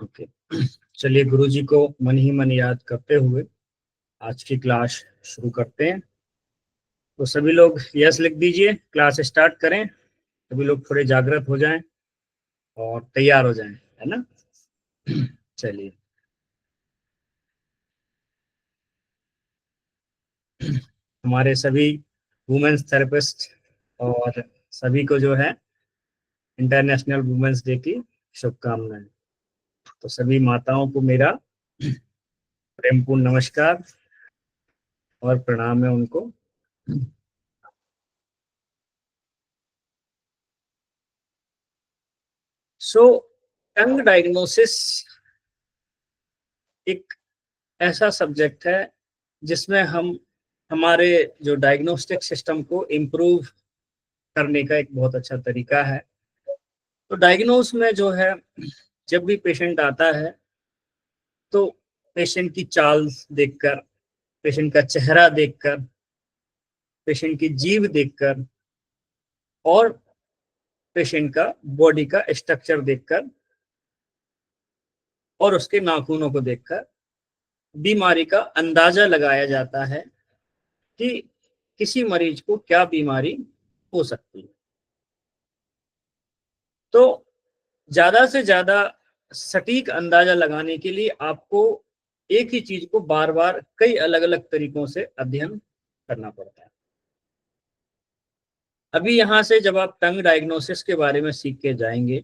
Okay, चलिए गुरु जी को मन ही मन याद करते हुए आज की क्लास शुरू करते हैं। तो सभी लोग यस लिख दीजिए, क्लास स्टार्ट करें। सभी लोग थोड़े जागृत हो जाएं और तैयार हो जाएं, है ना। चलिए, हमारे सभी वुमेन्स थेरेपिस्ट और सभी को जो है इंटरनेशनल वुमेन्स डे की शुभकामनाएं। तो सभी माताओं को मेरा प्रेमपूर्ण नमस्कार और प्रणाम है उनको। सो टंग डायग्नोसिस एक ऐसा सब्जेक्ट है जिसमें हम हमारे जो डायग्नोस्टिक सिस्टम को इम्प्रूव करने का एक बहुत अच्छा तरीका है। तो डायग्नोस में जो है, जब भी पेशेंट आता है तो पेशेंट की चाल देखकर, पेशेंट का चेहरा देखकर, पेशेंट की जीभ देखकर और पेशेंट का बॉडी का स्ट्रक्चर देखकर और उसके नाखूनों को देखकर बीमारी का अंदाजा लगाया जाता है कि किसी मरीज को क्या बीमारी हो सकती है। तो ज्यादा से ज्यादा सटीक अंदाजा लगाने के लिए आपको एक ही चीज को बार बार कई अलग अलग तरीकों से अध्ययन करना पड़ता है। अभी यहां से जब आप टंग डायग्नोसिस के बारे में सीख के जाएंगे,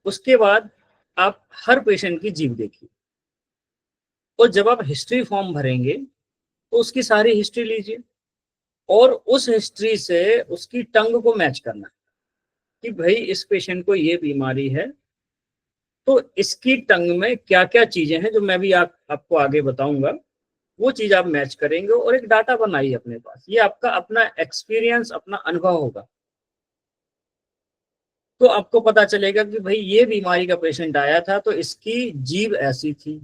उसके बाद आप हर पेशेंट की जीभ देखिए और जब आप हिस्ट्री फॉर्म भरेंगे तो उसकी सारी हिस्ट्री लीजिए और उस हिस्ट्री से उसकी टंग को मैच करना कि भाई इस पेशेंट को ये बीमारी है, तो इसकी टंग में क्या क्या चीजें हैं जो मैं भी आपको आगे बताऊंगा। वो चीज आप मैच करेंगे और एक डाटा बनाइए अपने पास। ये आपका अपना एक्सपीरियंस, अपना अनुभव होगा। तो आपको पता चलेगा कि भाई ये बीमारी का पेशेंट आया था तो इसकी जीभ ऐसी थी।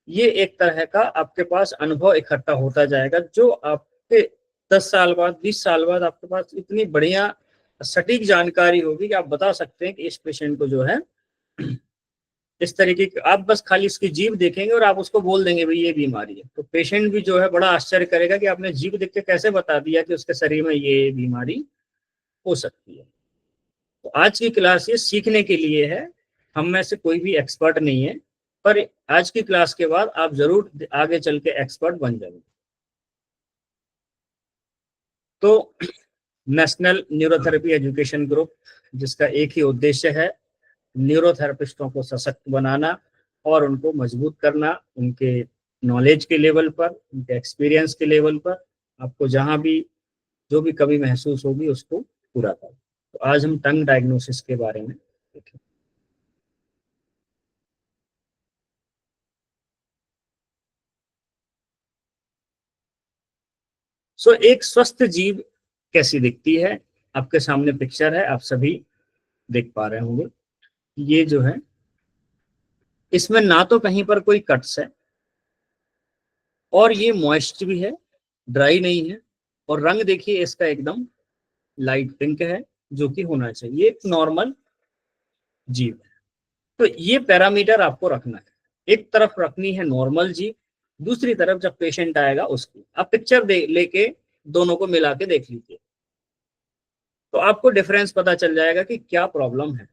ये एक तरह का आपके पास अनुभव इकट्ठा होता जाएगा, जो आपके 10 साल बाद, 20 साल बाद आपके पास इतनी बढ़िया सटीक जानकारी होगी कि आप बता सकते हैं कि इस पेशेंट को जो है इस तरीके की, आप बस खाली इसकी जीभ देखेंगे और आप उसको बोल देंगे भाई ये बीमारी है, तो पेशेंट भी जो है बड़ा आश्चर्य करेगा कि आपने जीभ देख के कैसे बता दिया कि उसके शरीर में ये बीमारी हो सकती है। तो आज की क्लास ये सीखने के लिए है। हम में से कोई भी एक्सपर्ट नहीं है, पर आज की क्लास के बाद आप जरूर आगे चल के एक्सपर्ट बन जाएंगे। तो नेशनल न्यूरोथेरेपी एजुकेशन ग्रुप, जिसका एक ही उद्देश्य है न्यूरोथेरेपिस्टों को सशक्त बनाना और उनको मजबूत करना, उनके नॉलेज के लेवल पर, उनके एक्सपीरियंस के लेवल पर। आपको जहां भी जो भी कमी महसूस होगी उसको पूरा करें। तो आज हम टंग डायग्नोसिस के बारे में देखें। एक स्वस्थ जीभ कैसी दिखती है, आपके सामने पिक्चर है, आप सभी देख पा रहे होंगे। ये जो है, इसमें ना तो कहीं पर कोई कट्स है और ये मॉइस्ट भी है, ड्राई नहीं है। और रंग देखिए इसका एकदम लाइट पिंक है, जो कि होना चाहिए एक नॉर्मल जीभ। तो ये पैरामीटर आपको रखना है। एक तरफ रखनी है नॉर्मल जीभ, दूसरी तरफ जब पेशेंट आएगा उसकी आप पिक्चर लेके दोनों को मिला के देख लीजिए, तो आपको डिफरेंस पता चल जाएगा कि क्या प्रॉब्लम है।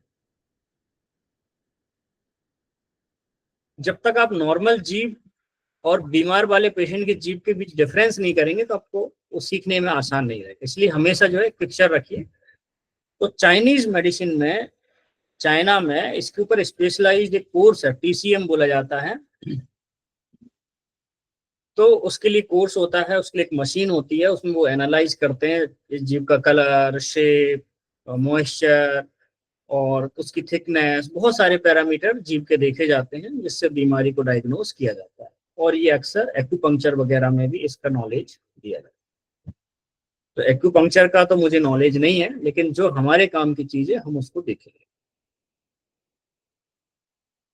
जब तक आप नॉर्मल जीभ और बीमार वाले पेशेंट की जीभ के बीच डिफरेंस नहीं करेंगे तो आपको वो सीखने में आसान नहीं रहेगा। इसलिए हमेशा जो है पिक्चर रखिए। तो चाइनीज मेडिसिन में, चाइना में इसके ऊपर स्पेशलाइज्ड एक कोर्स है, टीसीएम बोला जाता है। तो उसके लिए कोर्स होता है, उसके लिए एक मशीन होती है, उसमें वो एनालाइज करते हैं इस जीभ का कलर, शेप, मॉइस्चर और उसकी थिकनेस, बहुत सारे पैरामीटर जीभ के देखे जाते हैं जिससे बीमारी को डायग्नोस किया जाता है। और ये अक्सर एक्यूपंक्चर वगैरह में भी इसका नॉलेज दिया जाता है। तो एक्यूपंक्चर का तो मुझे नॉलेज नहीं है, लेकिन जो हमारे काम की चीज है हम उसको देखेंगे।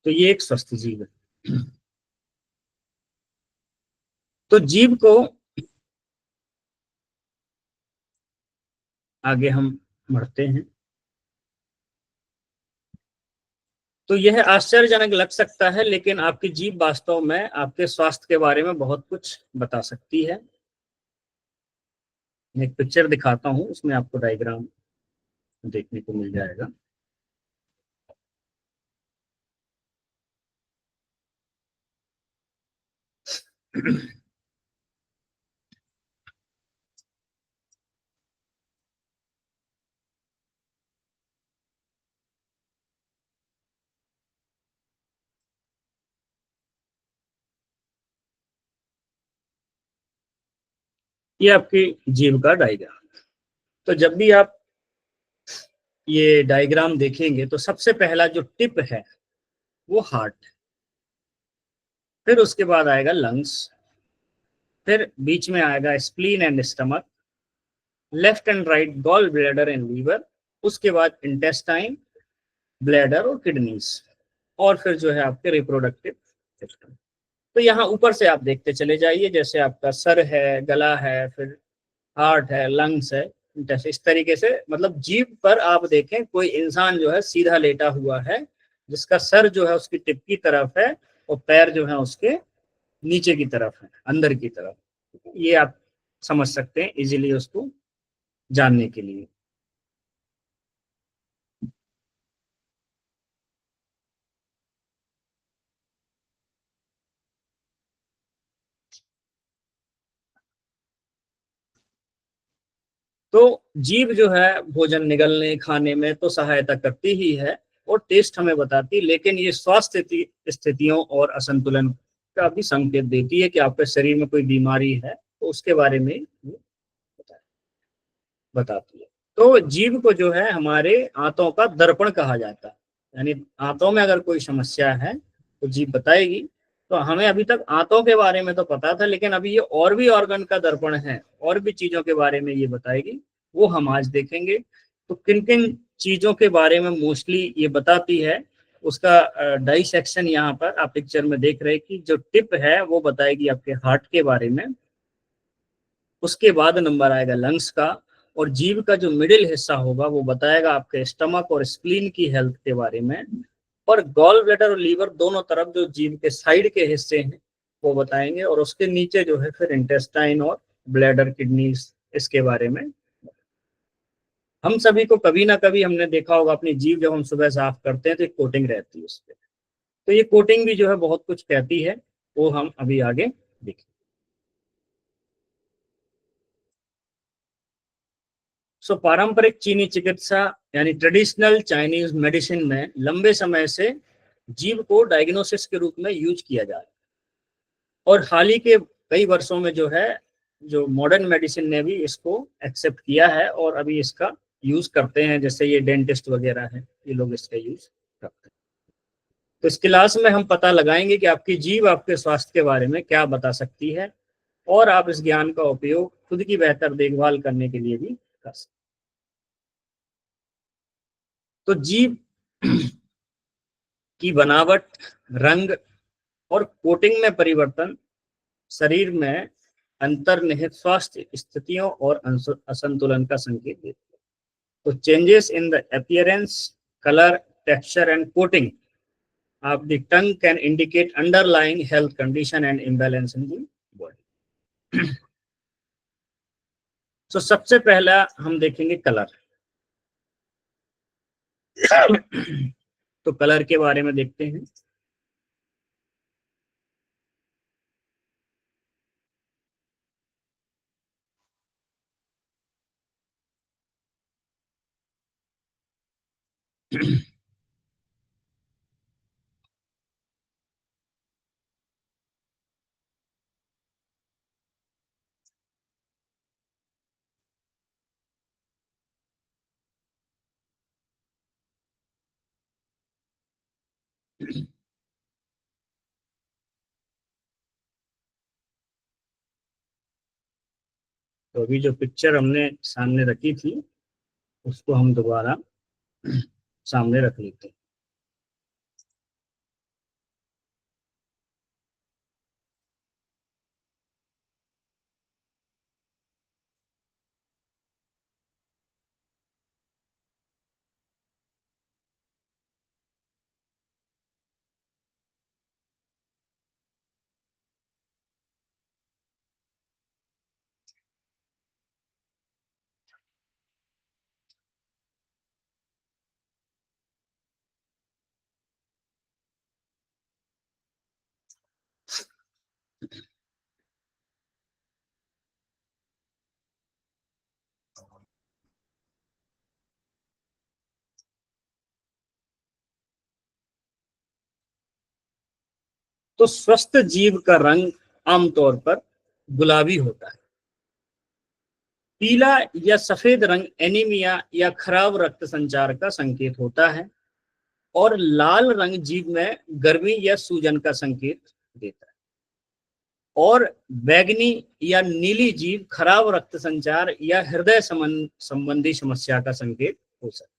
तो ये एक स्वस्थ जीभ है। तो जीभ को आगे हम बढ़ते हैं। तो यह आश्चर्यजनक लग सकता है, लेकिन आपकी जीभ वास्तव में आपके स्वास्थ्य के बारे में बहुत कुछ बता सकती है। मैं एक पिक्चर दिखाता हूँ, उसमें आपको डायग्राम देखने को मिल जाएगा। ये आपकी जीभ का डायग्राम। तो जब भी आप ये डायग्राम देखेंगे तो सबसे पहला जो टिप है वो हार्ट, फिर उसके बाद आएगा लंग्स, फिर बीच में आएगा spleen and stomach, left and right gall bladder and liver, उसके बाद इंटेस्टाइन, ब्लैडर और किडनीज, और फिर जो है आपके रिप्रोडक्टिव सिस्टम। तो यहाँ ऊपर से आप देखते चले जाइए, जैसे आपका सर है, गला है, फिर हार्ट है, लंग्स है, जैसे इस तरीके से, मतलब जीभ पर आप देखें कोई इंसान जो है सीधा लेटा हुआ है, जिसका सर जो है उसकी टिप की तरफ है और पैर जो है उसके नीचे की तरफ है, अंदर की तरफ। ये आप समझ सकते हैं इजीली उसको जानने के लिए। तो जीभ जो है भोजन निगलने खाने में तो सहायता करती ही है और टेस्ट हमें बताती, लेकिन ये स्वास्थ्य स्थितियों और असंतुलन का भी संकेत देती है कि आपके शरीर में कोई बीमारी है, तो उसके बारे में ये बताती है। तो जीभ को जो है हमारे आंतों का दर्पण कहा जाता है, यानी आंतों में अगर कोई समस्या है तो जीभ बताएगी। तो हमें अभी तक आंतों के बारे में तो पता था, लेकिन अभी ये और भी ऑर्गन का दर्पण है, और भी चीजों के बारे में ये बताएगी, वो हम आज देखेंगे। तो किन किन चीजों के बारे में मोस्टली ये बताती है, उसका डाइसेक्शन यहाँ पर आप पिक्चर में देख रहे हैं कि जो टिप है वो बताएगी आपके हार्ट के बारे में, उसके बाद नंबर आएगा लंग्स का, और जीभ का जो मिडिल हिस्सा होगा वो बताएगा आपके स्टमक और स्प्लीन की हेल्थ के बारे में, और गॉल ब्लैडर और लीवर दोनों तरफ जो जीभ के साइड के हिस्से हैं वो बताएंगे, और उसके नीचे जो है फिर इंटेस्टाइन और ब्लैडर, किडनीज, इसके बारे में। हम सभी को कभी ना कभी हमने देखा होगा अपनी जीभ जब हम सुबह साफ करते हैं तो एक कोटिंग रहती है उस पर। तो ये कोटिंग भी जो है बहुत कुछ कहती है, वो हम अभी आगे देखें। पारंपरिक चीनी चिकित्सा यानी ट्रेडिशनल चाइनीज मेडिसिन में लंबे समय से जीभ को डायग्नोसिस के रूप में यूज किया जा रहा है, और हाल ही के कई वर्षों में जो है जो मॉडर्न मेडिसिन ने भी इसको एक्सेप्ट किया है और अभी इसका यूज करते हैं, जैसे ये डेंटिस्ट वगैरह है, ये लोग इसका यूज करते हैं। तो इस क्लास में हम पता लगाएंगे कि आपकी जीभ आपके स्वास्थ्य के बारे में क्या बता सकती है, और आप इस ज्ञान का उपयोग खुद की बेहतर देखभाल करने के लिए भी कर सकते हैं। तो जीभ की बनावट, रंग और कोटिंग में परिवर्तन शरीर में अंतर्निहित स्वास्थ्य स्थितियों और असंतुलन का संकेत देते हैं। तो changes in the appearance, colour, texture and coating of the tongue can indicate underlying health condition and imbalance in the body. तो सबसे पहला हम देखेंगे कलर। तो कलर के बारे में देखते हैं। तो अभी जो पिक्चर हमने सामने रखी थी उसको हम दोबारा सामने रख लेते हैं। तो स्वस्थ जीव का रंग आमतौर पर गुलाबी होता है। पीला या सफेद रंग एनीमिया या खराब रक्त संचार का संकेत होता है, और लाल रंग जीभ में गर्मी या सूजन का संकेत देता है। और बैगनी या नीली जीभ खराब रक्त संचार या हृदय संबंधी समस्या का संकेत हो सकता है।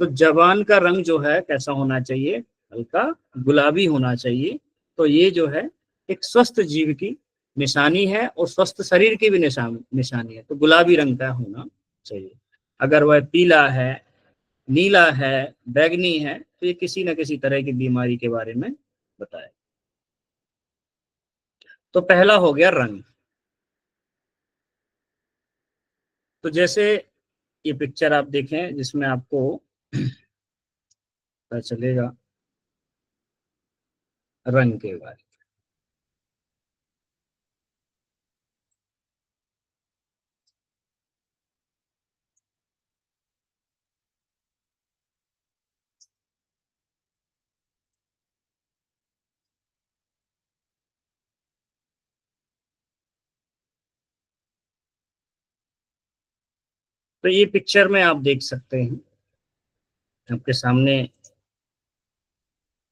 तो जबान का रंग जो है कैसा होना चाहिए? हल्का गुलाबी होना चाहिए। तो ये जो है एक स्वस्थ जीव की निशानी है और स्वस्थ शरीर की भी निशानी है। तो गुलाबी रंग का होना चाहिए। अगर वह पीला है, नीला है, बैगनी है, तो ये किसी न किसी तरह की बीमारी के बारे में बताए। तो पहला हो गया रंग। तो जैसे ये पिक्चर आप देखें जिसमें आपको पता चलेगा रंग के बारे में। तो ये पिक्चर में आप देख सकते हैं, आपके सामने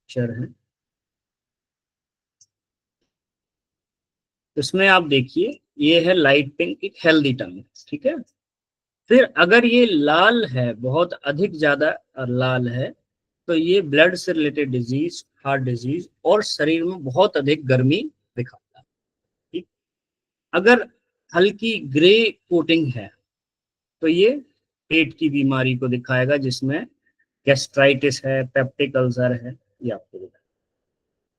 पिक्चर है, इसमें आप देखिए ये है लाइट पिंक, एक हेल्दी टंग, ठीक है। फिर अगर ये लाल है, बहुत अधिक ज्यादा लाल है, तो ये ब्लड से रिलेटेड डिजीज, हार्ट डिजीज और शरीर में बहुत अधिक गर्मी दिखाता है, ठीक। अगर हल्की ग्रे कोटिंग है तो ये पेट की बीमारी को दिखाएगा, जिसमें गैस्ट्राइटिस है, पेप्टिक अल्सर है, ये आपको दिखाएगा।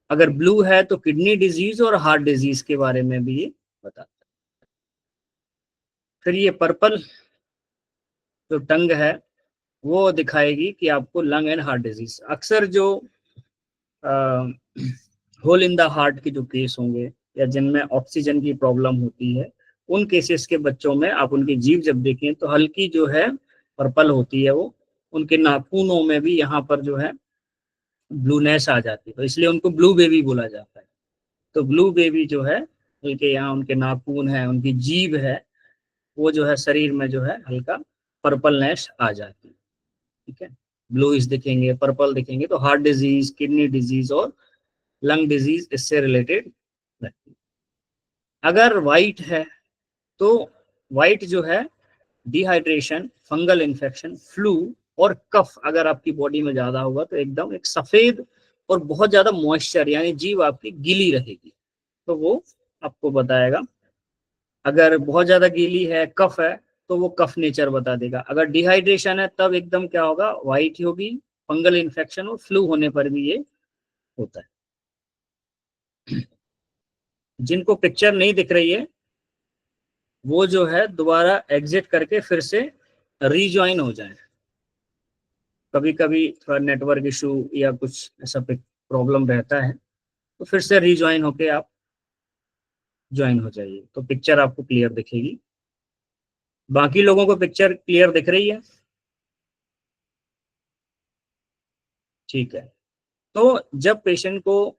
अगर ब्लू है तो किडनी डिजीज और हार्ट डिजीज के बारे में भी ये बताता है। फिर ये पर्पल जो टंग है वो दिखाएगी कि आपको लंग एंड हार्ट डिजीज। अक्सर जो होल इन द हार्ट के जो केस होंगे या जिनमें ऑक्सीजन की प्रॉब्लम होती है, उन केसेस के बच्चों में आप उनकी जीभ जब देखें तो हल्की जो है पर्पल होती है, वो उनके नाखूनों में भी यहाँ पर जो है ब्लूनेस आ जाती है, तो इसलिए उनको ब्लू बेबी बोला जाता है। तो ब्लू बेबी जो है, उनके यहाँ उनके नाखून है, उनकी जीभ है, वो जो है शरीर में जो है हल्का पर्पलनेस आ जाती है, ठीक है। ब्लूइश दिखेंगे, पर्पल दिखेंगे, तो हार्ट डिजीज, किडनी डिजीज और लंग डिजीज इससे रिलेटेड रहती है। अगर वाइट है तो वाइट जो है डिहाइड्रेशन, फंगल इन्फेक्शन, फ्लू और कफ अगर आपकी बॉडी में ज्यादा होगा तो एकदम एक सफेद और बहुत ज्यादा मॉइस्चर, यानी जीभ आपकी गीली रहेगी, तो वो आपको बताएगा। अगर बहुत ज्यादा गीली है, कफ है, तो वो कफ नेचर बता देगा। अगर डिहाइड्रेशन है तब एकदम क्या होगा, वाइट होगी, फंगल इन्फेक्शन और फ्लू होने पर भी ये होता है। जिनको पिक्चर नहीं दिख रही है वो जो है दोबारा एग्जिट करके फिर से रीज्वाइन हो जाए। कभी कभी थोड़ा नेटवर्क इशू या कुछ ऐसा प्रॉब्लम रहता है, तो फिर से रीज्वाइन होके आप ज्वाइन हो जाइए, तो पिक्चर आपको क्लियर दिखेगी। बाकी लोगों को पिक्चर क्लियर दिख रही है? ठीक है। तो जब पेशेंट को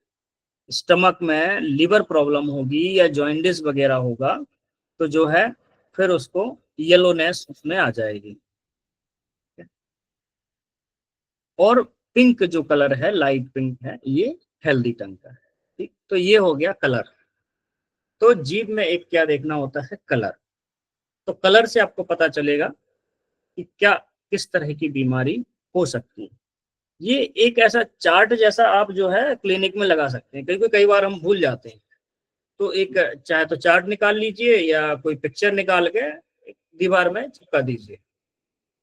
स्टमक में लिवर प्रॉब्लम होगी या जॉइंडिस वगैरह होगा, तो जो है फिर उसको येलोनेस उसमें आ जाएगी। और पिंक जो कलर है, लाइट पिंक है, ये हेल्दी टंग का है, ठीक। तो ये हो गया कलर। तो जीभ में एक क्या देखना होता है, कलर। तो कलर से आपको पता चलेगा कि क्या किस तरह की बीमारी हो सकती है। ये एक ऐसा चार्ट जैसा आप जो है क्लिनिक में लगा सकते हैं, क्योंकि कई बार हम भूल जाते हैं। तो एक चाहे तो चार्ट निकाल लीजिए या कोई पिक्चर निकाल के दीवार में चिपका दीजिए,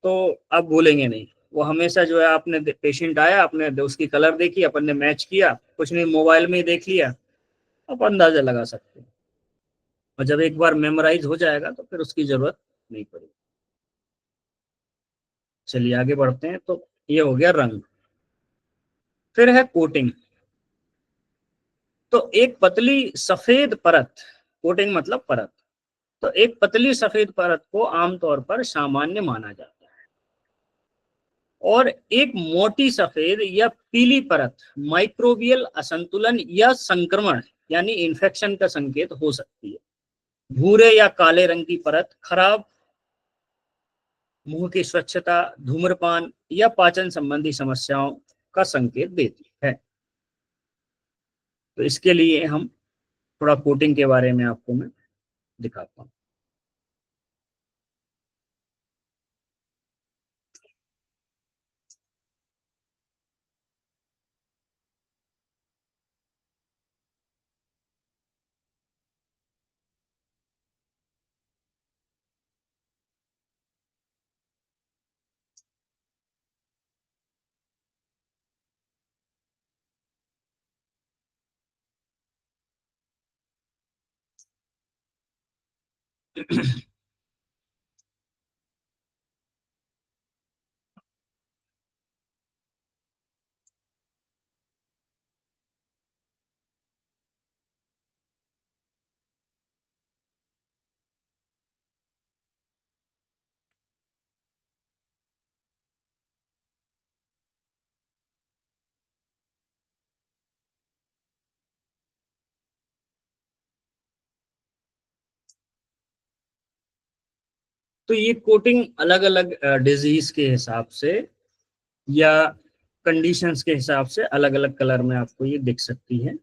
तो आप भूलेंगे नहीं। वो हमेशा जो है, आपने पेशेंट आया, आपने उसकी कलर देखी, अपन ने मैच किया, कुछ नहीं मोबाइल में ही देख लिया, आप अंदाजा लगा सकते हैं। और जब एक बार मेमोराइज हो जाएगा तो फिर उसकी जरूरत नहीं पड़ेगी। चलिए आगे बढ़ते हैं। तो ये हो गया रंग। फिर है कोटिंग। तो एक पतली सफेद परत, कोटिंग मतलब परत, तो एक पतली सफेद परत को आमतौर पर सामान्य माना जाता है। और एक मोटी सफेद या पीली परत माइक्रोबियल असंतुलन या संक्रमण यानी इन्फेक्शन का संकेत हो सकती है। भूरे या काले रंग की परत खराब मुंह की स्वच्छता, धूम्रपान या पाचन संबंधी समस्याओं का संकेत देती है। तो इसके लिए हम थोड़ा कोटिंग के बारे में आपको मैं दिखाता हूँ। तो ये कोटिंग अलग अलग डिजीज के हिसाब से या कंडीशंस के हिसाब से अलग अलग कलर में आपको ये दिख सकती है।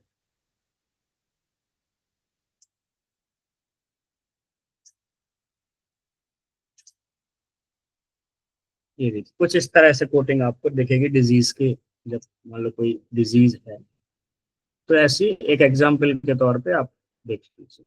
ये देखिए कुछ इस तरह से कोटिंग आपको दिखेगी डिजीज के, जब मान लो कोई डिजीज है तो ऐसी एक एग्जाम्पल के तौर पे आप देख लीजिए।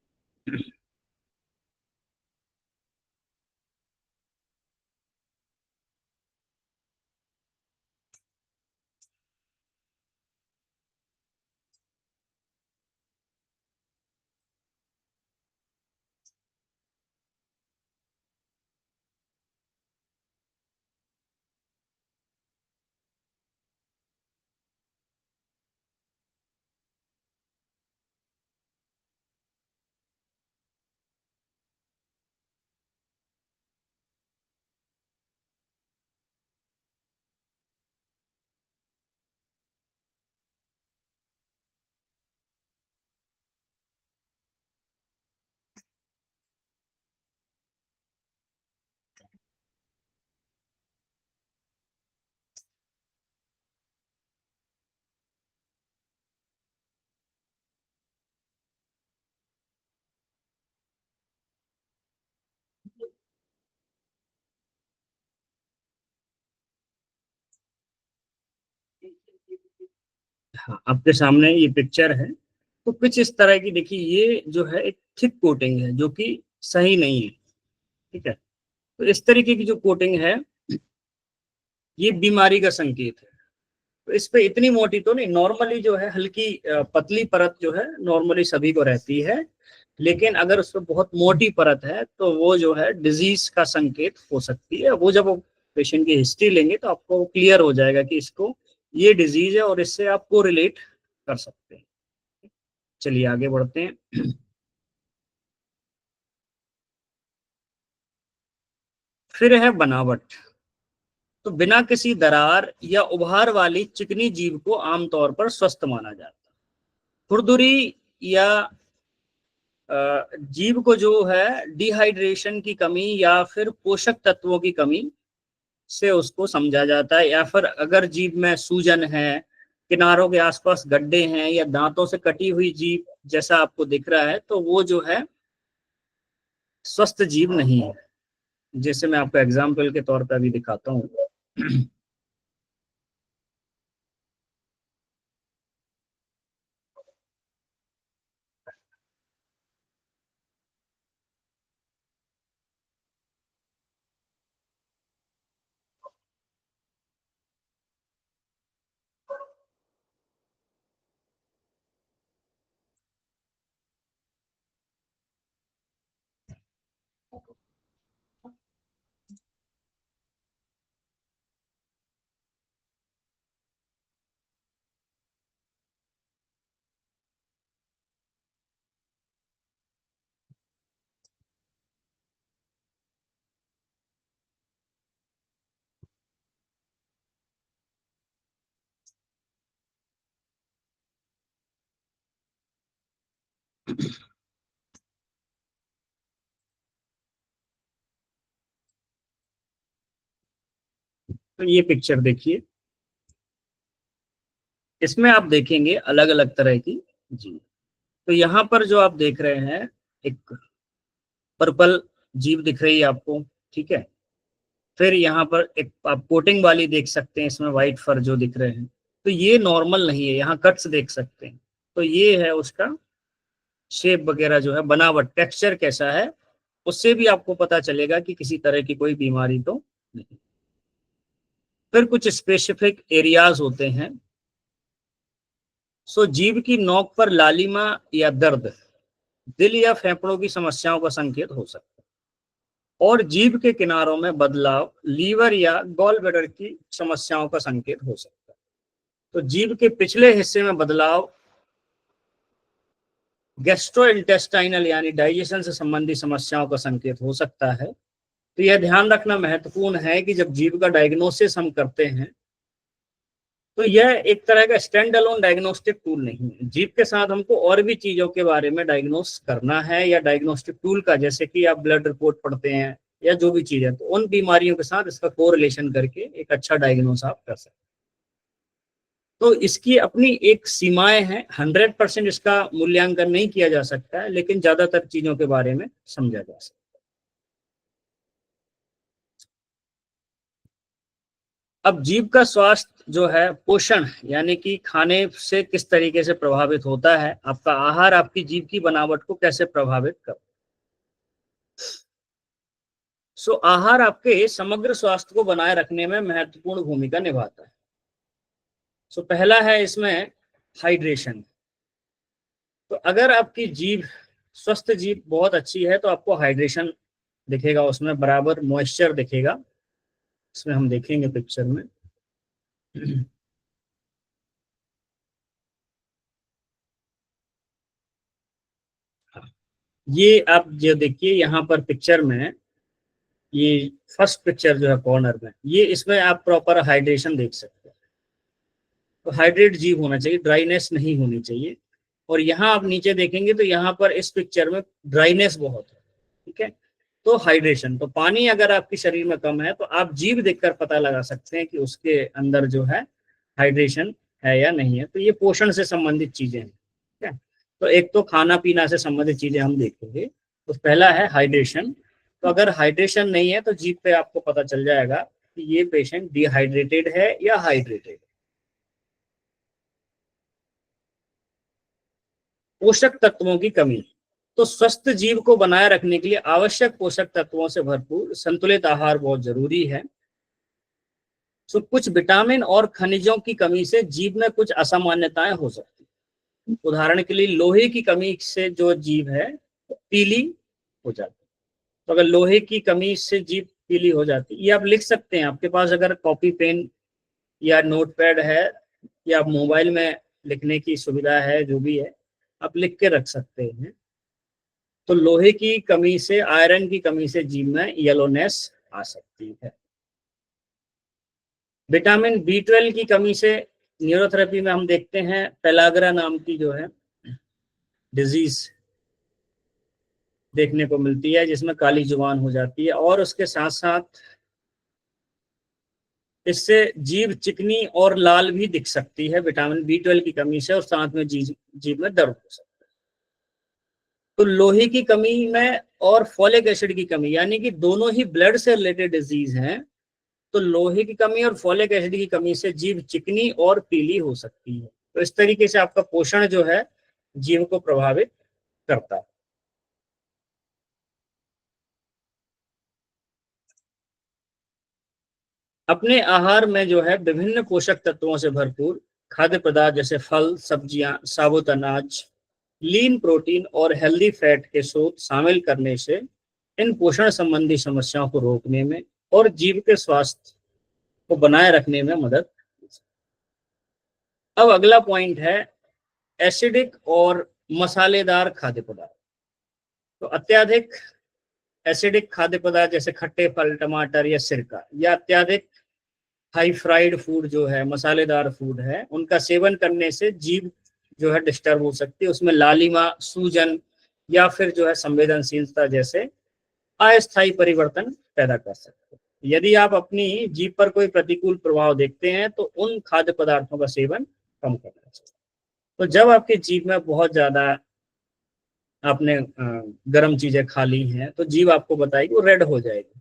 हाँ, आपके सामने ये पिक्चर है। तो कुछ इस तरह की देखिए, ये जो है एक थिक कोटिंग है जो कि सही नहीं है। ठीक है, तो इस तरीके की जो कोटिंग है ये बीमारी का संकेत है। तो इस पे इतनी मोटी तो नहीं, नॉर्मली जो है हल्की पतली परत जो है नॉर्मली सभी को रहती है। लेकिन अगर उस पर बहुत मोटी परत है तो वो जो है डिजीज का संकेत हो सकती है। वो जब वो पेशेंट की हिस्ट्री लेंगे तो आपको क्लियर हो जाएगा कि इसको ये डिजीज है और इससे आपको रिलेट कर सकते हैं। चलिए आगे बढ़ते हैं। फिर है बनावट। तो बिना किसी दरार या उभार वाली चिकनी जीभ को आमतौर पर स्वस्थ माना जाता है। खुरदुरी या जीभ को जो है डिहाइड्रेशन की कमी या फिर पोषक तत्वों की कमी से उसको समझा जाता है। या फिर अगर जीभ में सूजन है, किनारों के आसपास गड्ढे हैं या दांतों से कटी हुई जीभ जैसा आपको दिख रहा है तो वो जो है स्वस्थ जीभ नहीं है। जैसे मैं आपको एग्जाम्पल के तौर पर अभी दिखाता हूँ। तो ये पिक्चर देखिए, इसमें आप देखेंगे अलग अलग तरह की जीव। तो यहाँ पर जो आप देख रहे हैं, एक पर्पल जीव दिख रही है आपको, ठीक है। फिर यहाँ पर एक आप कोटिंग वाली देख सकते हैं, इसमें व्हाइट फर जो दिख रहे हैं। तो ये नॉर्मल नहीं है, यहाँ कट्स देख सकते हैं। तो ये है उसका शेप वगैरह जो है, बनावट, टेक्सचर कैसा है, उससे भी आपको पता चलेगा कि किसी तरह की कोई बीमारी तो नहीं। फिर कुछ स्पेसिफिक एरियाज होते हैं। सो जीभ की नोक पर लालिमा या दर्द दिल या फेफड़ों की समस्याओं का संकेत हो सकता है, और जीभ के किनारों में बदलाव लीवर या गॉल ब्लैडर की समस्याओं का संकेत हो सकता है। तो जीभ के पिछले हिस्से में बदलाव गैस्ट्रोइंटेस्टाइनल यानी डाइजेशन से संबंधित समस्याओं का संकेत हो सकता है। तो यह ध्यान रखना महत्वपूर्ण है कि जब जीभ का डायग्नोसिस हम करते हैं, तो यह एक तरह का स्टैंड अलोन डायग्नोस्टिक टूल नहीं है। जीभ के साथ हमको और भी चीजों के बारे में डायग्नोस करना है, या डायग्नोस्टिक टूल का, जैसे कि आप ब्लड रिपोर्ट पढ़ते हैं या जो भी चीज है, तो उन बीमारियों के साथ इसका कोरिलेशन करके एक अच्छा डायग्नोस आप कर सकते हैं। तो इसकी अपनी एक सीमाएं हैं, 100% इसका मूल्यांकन नहीं किया जा सकता है, लेकिन ज्यादातर चीजों के बारे में समझा जा सकता है। अब जीभ का स्वास्थ्य जो है, पोषण यानी कि खाने से किस तरीके से प्रभावित होता है, आपका आहार आपकी जीभ की बनावट को कैसे प्रभावित करता है। सो आहार आपके समग्र स्वास्थ्य को बनाए रखने में महत्वपूर्ण भूमिका निभाता है। सो पहला है इसमें हाइड्रेशन। तो अगर आपकी जीभ, स्वस्थ जीभ बहुत अच्छी है, तो आपको हाइड्रेशन दिखेगा, उसमें बराबर मॉइस्चर दिखेगा। इसमें हम देखेंगे पिक्चर में। ये आप जो देखिए यहाँ पर पिक्चर में, ये फर्स्ट पिक्चर जो है कॉर्नर में, ये इसमें आप प्रॉपर हाइड्रेशन देख सकते हैं। तो हाइड्रेट जीभ होना चाहिए, ड्राइनेस नहीं होनी चाहिए। और यहाँ आप नीचे देखेंगे तो यहाँ पर इस पिक्चर में ड्राइनेस बहुत है, ठीक है। तो हाइड्रेशन, तो पानी अगर आपके शरीर में कम है, तो आप जीभ देखकर पता लगा सकते हैं कि उसके अंदर जो है हाइड्रेशन है या नहीं है। तो ये पोषण से संबंधित चीजें हैं, ठीक है। तो एक तो खाना पीना से संबंधित चीजें हम देखेंगे। तो पहला है हाइड्रेशन। तो अगर हाइड्रेशन नहीं है, तो जीभ पे आपको पता चल जाएगा कि ये पेशेंट डिहाइड्रेटेड है या हाइड्रेटेड। पोषक तत्वों की कमी। तो स्वस्थ जीव को बनाए रखने के लिए आवश्यक पोषक तत्वों से भरपूर संतुलित आहार बहुत जरूरी है। तो कुछ विटामिन और खनिजों की कमी से जीभ में कुछ असामान्यताएं हो सकती हैं। उदाहरण के लिए लोहे की कमी से जो जीभ है पीली हो जाती है। तो अगर लोहे की कमी से जीभ पीली हो जाती है, ये आप लिख सकते हैं। आपके पास अगर कॉपी पेन या नोटपैड है, या मोबाइल में लिखने की सुविधा है, जो भी है आप लिख के रख सकते हैं। तो लोहे की कमी से, आयरन की कमी से जीभ में येलोनेस आ सकती है। विटामिन B12 की कमी से न्यूरोथेरेपी में हम देखते हैं पेलाग्रा नाम की जो है डिजीज देखने को मिलती है, जिसमें काली जुबान हो जाती है, और उसके साथ साथ इससे जीभ चिकनी और लाल भी दिख सकती है विटामिन B12 की कमी से, और साथ में जीभ में दर्द हो सकता है। तो लोहे की कमी में और फॉलिक एसिड की कमी, यानी कि दोनों ही ब्लड से रिलेटेड डिजीज हैं। तो लोहे की कमी और फॉलिक एसिड की कमी से जीभ चिकनी और पीली हो सकती है। तो इस तरीके से आपका पोषण जो है जीभ को प्रभावित करता है। अपने आहार में जो है विभिन्न पोषक तत्वों से भरपूर खाद्य पदार्थ, जैसे फल, सब्जियां, साबुत अनाज, लीन प्रोटीन और हेल्दी फैट के स्रोत शामिल करने से इन पोषण संबंधी समस्याओं को रोकने में और जीभ के स्वास्थ्य को बनाए रखने में मदद। अब अगला पॉइंट है एसिडिक और मसालेदार खाद्य पदार्थ। तो अत्याधिक एसिडिक खाद्य पदार्थ जैसे खट्टे फल, टमाटर या सिरका, या अत्याधिक हाई फ्राइड फूड जो है, मसालेदार फूड है, उनका सेवन करने से जीभ जो है डिस्टर्ब हो सकती है, उसमें लालिमा, सूजन या फिर जो है संवेदनशीलता जैसे अस्थायी परिवर्तन पैदा कर सकते हैं। यदि आप अपनी जीभ पर कोई प्रतिकूल प्रभाव देखते हैं तो उन खाद्य पदार्थों का सेवन कम करना चाहिए। तो जब आपकी जीभ में बहुत ज्यादा आपने गर्म चीजें खा ली हैं तो जीभ आपको बताएगी, वो रेड हो जाएगी,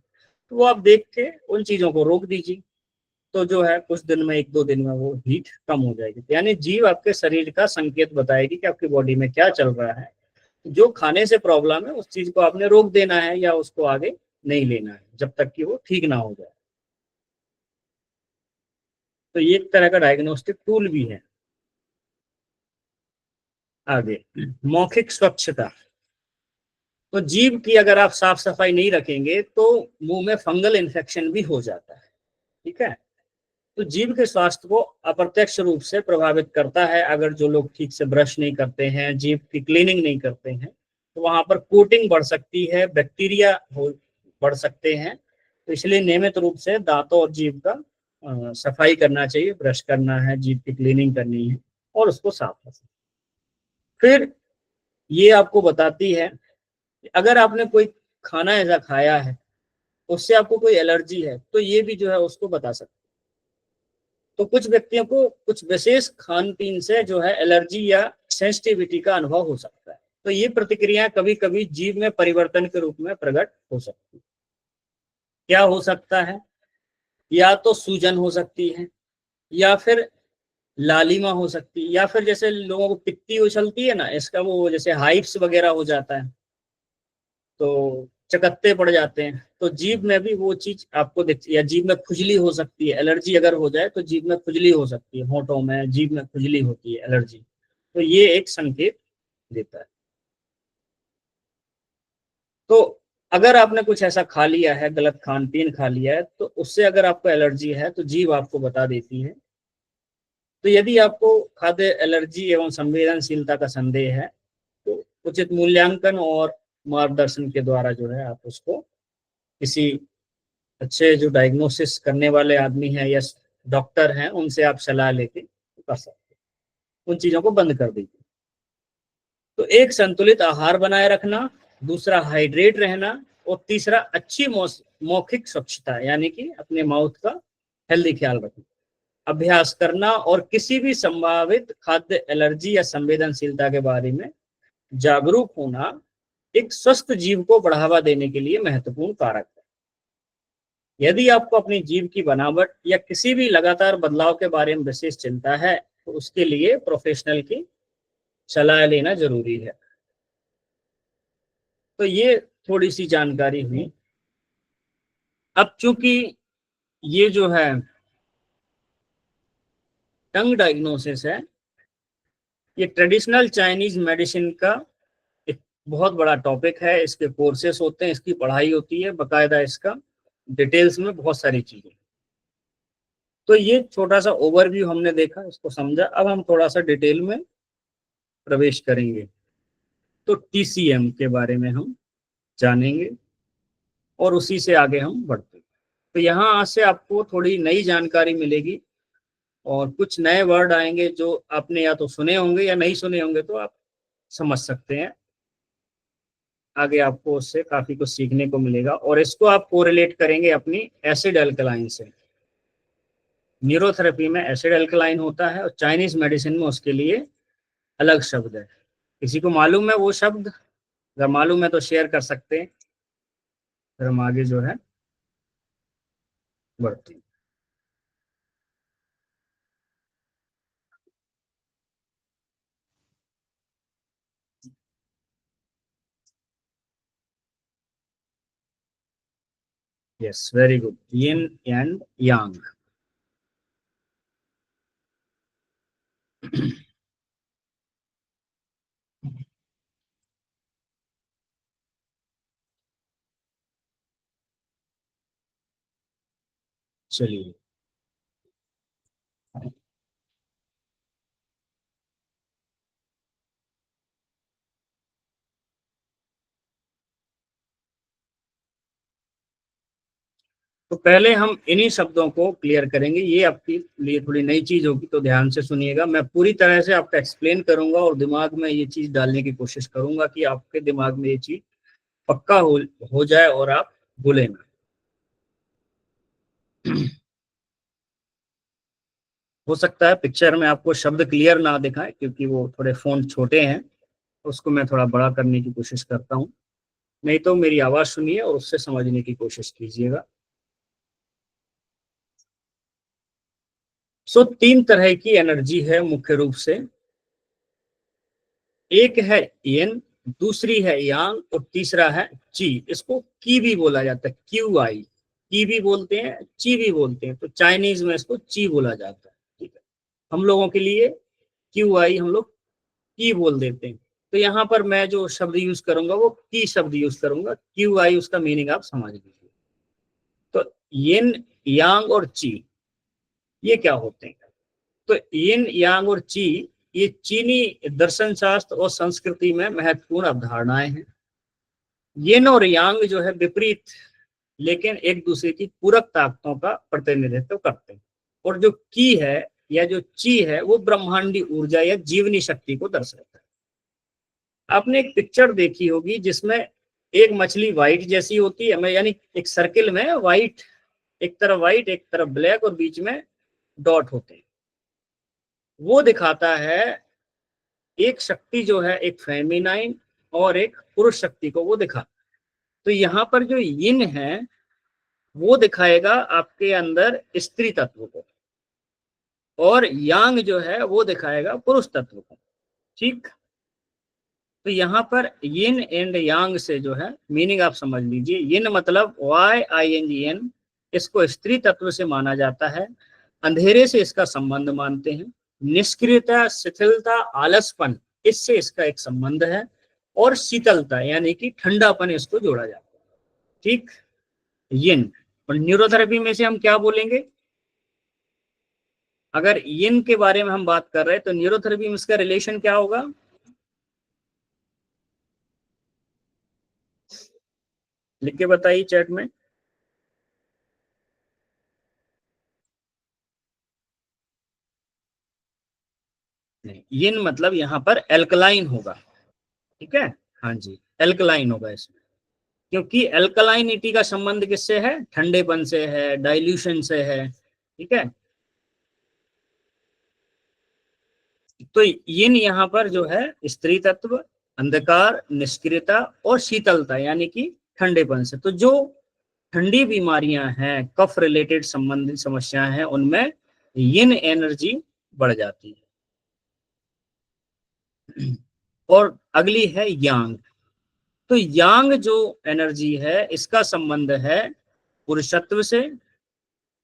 तो वो आप देख के उन चीजों को रोक दीजिए। तो जो है कुछ दिन में, 1-2 दिन में वो हीट कम हो जाएगी। यानी जीभ आपके शरीर का संकेत बताएगी कि आपकी बॉडी में क्या चल रहा है। जो खाने से प्रॉब्लम है उस चीज को आपने रोक देना है या उसको आगे नहीं लेना है जब तक कि वो ठीक ना हो जाए। तो ये एक तरह का डायग्नोस्टिक टूल भी है। आगे, मौखिक स्वच्छता। तो जीभ की अगर आप साफ सफाई नहीं रखेंगे तो मुंह में फंगल इन्फेक्शन भी हो जाता है। ठीक है। तो जीभ के स्वास्थ्य को अप्रत्यक्ष रूप से प्रभावित करता है। अगर जो लोग ठीक से ब्रश नहीं करते हैं, जीभ की क्लीनिंग नहीं करते हैं, तो वहां पर कोटिंग बढ़ सकती है, बैक्टीरिया हो बढ़ सकते हैं। तो इसलिए नियमित रूप से दांतों और जीभ का सफाई करना चाहिए, ब्रश करना है, जीभ की क्लीनिंग करनी है और उसको साफ रखना। फिर ये आपको बताती है कि अगर आपने कोई खाना ऐसा खाया है उससे आपको कोई एलर्जी है तो ये भी जो है उसको बता सकते हैं। तो कुछ व्यक्तियों को कुछ विशेष खान पीन से जो है एलर्जी या सेंसिटिविटी का अनुभव हो सकता है। तो ये प्रतिक्रियाएं कभी कभी जीभ में परिवर्तन के रूप में प्रकट हो सकती है। क्या हो सकता है? या तो सूजन हो सकती है, या फिर लालिमा हो सकती है, या फिर जैसे लोगों को पित्ती उछलती है ना, इसका वो जैसे हाइव्स वगैरह हो जाता है, तो चकत्ते पड़ जाते हैं। तो जीभ में भी वो चीज आपको दिखती है। या जीभ में खुजली हो सकती है, एलर्जी अगर हो जाए तो जीभ में खुजली हो सकती है, होंठों में, जीभ में खुजली होती है, एलर्जी। तो ये एक संकेत देता है। तो अगर आपने कुछ ऐसा खा लिया है, गलत खान पीन खा लिया है, तो उससे अगर आपको एलर्जी है तो जीभ आपको बता देती है। तो यदि आपको खाद्य एलर्जी एवं संवेदनशीलता का संदेह है तो उचित मूल्यांकन और मार्गदर्शन के द्वारा जो है आप उसको किसी अच्छे जो डायग्नोसिस करने वाले आदमी हैं या डॉक्टर हैं उनसे आप सलाह लेके कर सकते हैं। उन चीजों को बंद कर दीजिए। तो एक संतुलित आहार बनाए रखना, दूसरा हाइड्रेट रहना, और तीसरा अच्छी मौखिक स्वच्छता, यानी कि अपने माउथ का हेल्दी ख्याल रखना, अभ्यास करना और किसी भी संभावित खाद्य एलर्जी या संवेदनशीलता के बारे में जागरूक होना एक स्वस्थ जीव को बढ़ावा देने के लिए महत्वपूर्ण कारक है। यदि आपको अपनी जीभ की बनावट या किसी भी लगातार बदलाव के बारे में विशेष चिंता है तो उसके लिए प्रोफेशनल की सलाह लेना जरूरी है। तो ये थोड़ी सी जानकारी हुई। अब चूंकि ये जो है टंग डायग्नोसिस है, ये ट्रेडिशनल चाइनीज मेडिसिन का एक बहुत बड़ा टॉपिक है। इसके कोर्सेस होते हैं, इसकी पढ़ाई होती है बकायदा, इसका डिटेल्स में बहुत सारी चीजें। तो ये छोटा सा ओवरव्यू हमने देखा, इसको समझा। अब हम थोड़ा सा डिटेल में प्रवेश करेंगे। तो टीसीएम के बारे में हम जानेंगे और उसी से आगे हम बढ़ते हैं। तो यहाँ से आपको थोड़ी नई जानकारी मिलेगी और कुछ नए वर्ड आएंगे जो आपने या तो सुने होंगे या नहीं सुने होंगे, तो आप समझ सकते हैं। आगे आपको उससे काफी कुछ सीखने को मिलेगा और इसको आप कोरिलेट करेंगे अपनी एसिड अल्कलाइन से। न्यूरोथेरेपी में एसिड अल्कलाइन होता है और चाइनीज मेडिसिन में उसके लिए अलग शब्द है। किसी को मालूम है वो शब्द? अगर मालूम है तो शेयर कर सकते हैं, फिर हम आगे जो है बढ़ते हैं। Yes, very good. Yin and yang. चलिए। तो पहले हम इन्हीं शब्दों को क्लियर करेंगे, ये आपके लिए थोड़ी नई चीज होगी, तो ध्यान से सुनिएगा। मैं पूरी तरह से आपका एक्सप्लेन करूंगा और दिमाग में ये चीज डालने की कोशिश करूंगा कि आपके दिमाग में ये चीज पक्का हो जाए और आप भूलें ना। हो सकता है पिक्चर में आपको शब्द क्लियर ना दिखाए क्योंकि वो थोड़े फोंट छोटे हैं, उसको मैं थोड़ा बड़ा करने की कोशिश करता हूँ। नहीं तो मेरी आवाज सुनिए और उससे समझने की कोशिश कीजिएगा। सो तीन तरह की एनर्जी है मुख्य रूप से। एक है यन, दूसरी है यांग और तीसरा है ची। इसको की भी बोला जाता है, क्यू आई, की भी बोलते हैं, ची भी बोलते हैं। तो चाइनीज में इसको ची बोला जाता है, ठीक है। हम लोगों के लिए क्यू आई हम लोग की बोल देते हैं। तो यहाँ पर मैं जो शब्द यूज करूंगा वो की शब्द यूज करूंगा, क्यू आई उसका मीनिंग आप समझ लीजिए। तो यिन यांग और ची ये क्या होते हैं? तो यिन यांग और ची ये चीनी दर्शन शास्त्र और संस्कृति में महत्वपूर्ण अवधारणाएं हैं। यिन और यांग जो है विपरीत लेकिन एक दूसरे की पूरक ताकतों का प्रतिनिधित्व करते हैं। और जो की है या जो ची है वो ब्रह्मांडी ऊर्जा या जीवनी शक्ति को दर्शाता है। आपने एक पिक्चर देखी होगी जिसमें एक मछली व्हाइट जैसी होती है, यानी एक सर्किल में व्हाइट, एक तरफ व्हाइट एक तरफ ब्लैक और बीच में डॉट होते हैं। वो दिखाता है एक शक्ति जो है एक फेमिनाइन और एक पुरुष शक्ति को वो दिखा। तो यहाँ पर जो यिन है वो दिखाएगा आपके अंदर स्त्री तत्व को और यांग जो है वो दिखाएगा पुरुष तत्व को, ठीक। तो यहाँ पर यिन एंड यांग से जो है मीनिंग आप समझ लीजिए। यिन मतलब YIN, इसको स्त्री तत्व से माना जाता है, अंधेरे से इसका संबंध मानते हैं। निष्क्रियता, शिथिलता, आलसपन, इससे इसका एक संबंध है। और शीतलता यानी कि ठंडापन, इसको जोड़ा जाता है, ठीक। यिन। और न्यूरोथेरेपी में से हम क्या बोलेंगे? अगर यिन के बारे में हम बात कर रहे हैं तो न्यूरोथेरेपी में इसका रिलेशन क्या होगा? लिख के बताइए चैट में। नहीं, यिन मतलब यहाँ पर एल्कलाइन होगा, ठीक है। हाँ जी, एल्कलाइन होगा इसमें, क्योंकि एल्कलाइनिटी का संबंध किससे है? ठंडेपन से है, डाइल्यूशन से है, ठीक है। तो यिन यहाँ पर जो है स्त्री तत्व, अंधकार, निष्क्रियता और शीतलता यानी कि ठंडेपन से। तो जो ठंडी बीमारियां हैं, कफ रिलेटेड संबंधित समस्याएं हैं, उनमें यिन एनर्जी बढ़ जाती है। और अगली है यांग। तो यांग जो एनर्जी है इसका संबंध है पुरुषत्व से,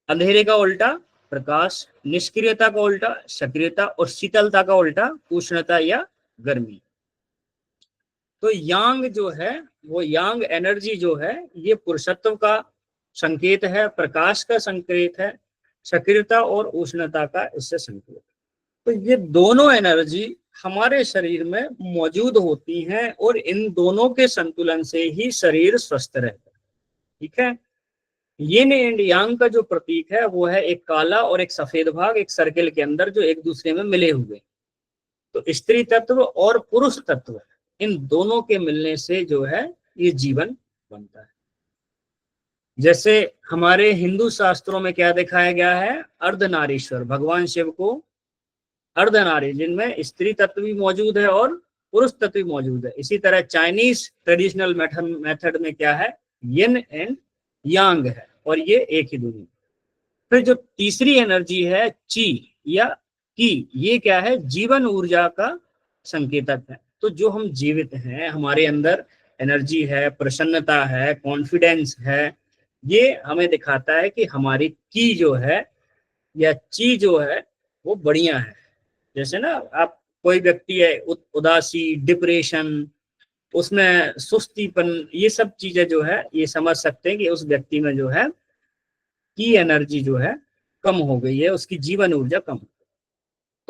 अंधेरे का उल्टा प्रकाश, निष्क्रियता का उल्टा सक्रियता और शीतलता का उल्टा उष्णता या गर्मी। तो यांग जो है वो यांग एनर्जी जो है ये पुरुषत्व का संकेत है, प्रकाश का संकेत है, सक्रियता और उष्णता का इससे संकेत। तो ये दोनों एनर्जी हमारे शरीर में मौजूद होती हैं और इन दोनों के संतुलन से ही शरीर स्वस्थ रहता है, ठीक है। यिन एंड यांग का जो प्रतीक है वो है एक काला और एक सफेद भाग एक सर्किल के अंदर जो एक दूसरे में मिले हुए। तो स्त्री तत्व और पुरुष तत्व इन दोनों के मिलने से जो है ये जीवन बनता है। जैसे हमारे हिंदू शास्त्रों में क्या दिखाया गया है? अर्धनारीश्वर, भगवान शिव को अर्धनारी, जिनमें स्त्री तत्व भी मौजूद है और पुरुष तत्व भी मौजूद है। इसी तरह चाइनीज ट्रेडिशनल मेथड में क्या है? यिन एंड यांग है और ये एक ही दुनिया। फिर जो तीसरी एनर्जी है ची या की, ये क्या है? जीवन ऊर्जा का संकेतक है। तो जो हम जीवित हैं, हमारे अंदर एनर्जी है, प्रसन्नता है, कॉन्फिडेंस है, ये हमें दिखाता है कि हमारी की जो है या ची जो है वो बढ़िया है। जैसे ना आप कोई व्यक्ति है उदासी, डिप्रेशन, उसमें सुस्तीपन, ये सब चीजें जो है ये समझ सकते हैं कि उस व्यक्ति में जो है की एनर्जी जो है कम हो गई है, उसकी जीवन ऊर्जा कम।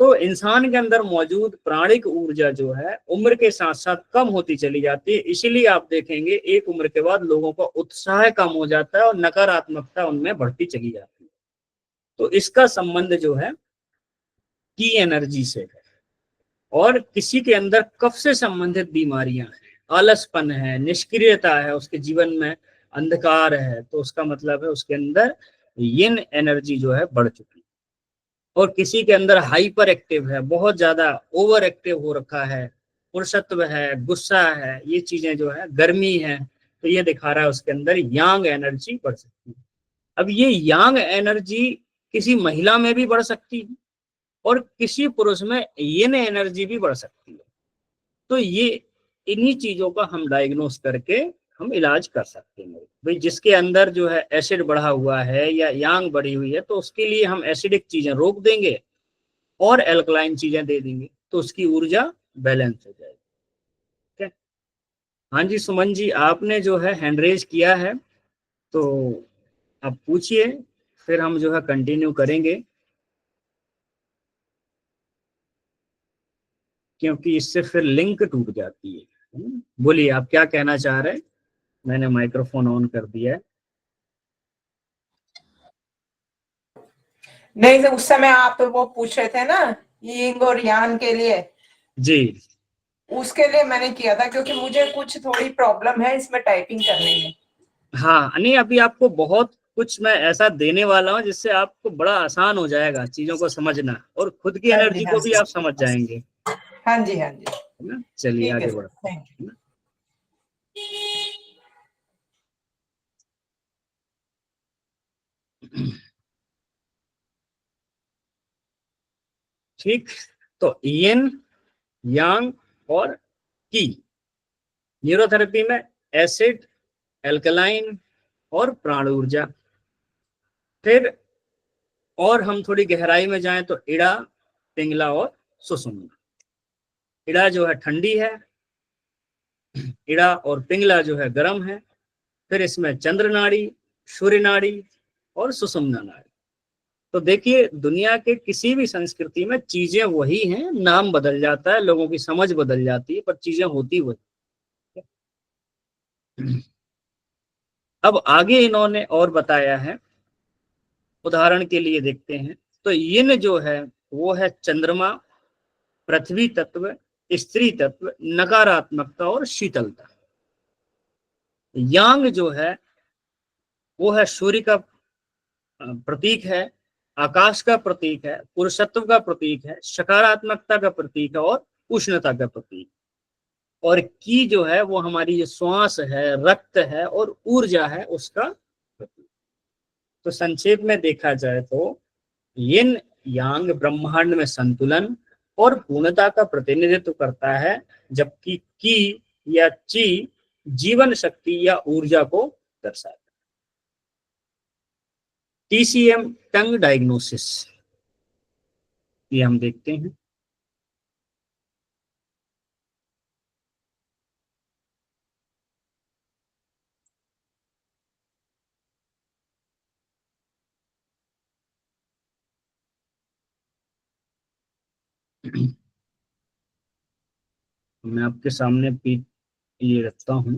तो इंसान के अंदर मौजूद प्राणिक ऊर्जा जो है उम्र के साथ साथ कम होती चली जाती है। इसीलिए आप देखेंगे एक उम्र के बाद लोगों का उत्साह कम हो जाता है और नकारात्मकता उनमें बढ़ती चली जाती है। तो इसका संबंध जो है की एनर्जी से है। और किसी के अंदर कफ से संबंधित बीमारियां हैं, आलसपन है, निष्क्रियता है, उसके जीवन में अंधकार है, तो उसका मतलब है उसके अंदर यिन एनर्जी जो है बढ़ चुकी है। और किसी के अंदर हाइपर एक्टिव है, बहुत ज्यादा ओवर एक्टिव हो रखा है, पुरुषत्व है, गुस्सा है, ये चीजें जो है, गर्मी है, तो ये दिखा रहा है उसके अंदर यांग एनर्जी बढ़ सकती है। अब ये यांग एनर्जी किसी महिला में भी बढ़ सकती है और किसी पुरुष में यिन एनर्जी भी बढ़ सकती है। तो ये इन्हीं चीजों का हम डायग्नोस करके हम इलाज कर सकते हैं। भाई जिसके अंदर जो है एसिड बढ़ा हुआ है या यांग बढ़ी हुई है, तो उसके लिए हम एसिडिक चीजें रोक देंगे और एल्कलाइन चीजें दे देंगे, तो उसकी ऊर्जा बैलेंस हो जाएगी। ठीक है। हाँ जी सुमन जी, आपने जो है हैंड रेज किया है, तो आप पूछिए, फिर हम जो है कंटिन्यू करेंगे, क्योंकि इससे फिर लिंक टूट जाती है। बोलिए आप क्या कहना चाह रहे हैं। मैंने माइक्रोफोन ऑन कर दिया है। नहीं तो उस समय आप वो पूछ रहे थे ना यिंग और यांग के लिए, जी उसके लिए मैंने किया था, क्योंकि मुझे कुछ थोड़ी प्रॉब्लम है इसमें टाइपिंग करने में। हाँ, नहीं अभी आपको बहुत कुछ मैं ऐसा देने वाला हूँ जिससे आपको बड़ा आसान हो जाएगा चीजों को समझना, और खुद की हाँ जी, एनर्जी हाँ को भी जी, आप समझ जाएंगे। हाँ जी, हाँ जी, है ना, चलिए ठीक है आगे सर, बढ़ते थैंक यू। हैं। ठीक, तो यिन यांग और की न्यूरोथेरेपी में एसिड, एल्कलाइन और प्राण ऊर्जा। फिर और हम थोड़ी गहराई में जाएं तो इड़ा, पिंगला और सुषुम्ना। इड़ा जो है ठंडी है, इड़ा और पिंगला जो है गर्म है। फिर इसमें चंद्र नाड़ी, सूर्य नाड़ी और सुषुम्ना नाड़ी। तो देखिए दुनिया के किसी भी संस्कृति में चीजें वही हैं, नाम बदल जाता है, लोगों की समझ बदल जाती है, पर चीजें होती वही। अब आगे इन्होंने और बताया है, उदाहरण के लिए देखते हैं, तो यिन जो है वो है चंद्रमा, पृथ्वी तत्व, स्त्री तत्व, नकारात्मकता और शीतलता। यांग जो है वो है सूर्य का प्रतीक है, आकाश का प्रतीक है, पुरुषत्व का प्रतीक है, सकारात्मकता का प्रतीक है और उष्णता का प्रतीक। और की जो है वो हमारी जो श्वास है, रक्त है और ऊर्जा है, उसका प्रतीक। तो संक्षेप में देखा जाए तो यिन यांग ब्रह्मांड में संतुलन और पूर्णता का प्रतिनिधित्व करता है, जबकि की या ची जीवन शक्ति या ऊर्जा को दर्शाता है। टीसीएम टंग डायग्नोसिस, ये हम देखते हैं। मैं आपके सामने ये रखता हूं।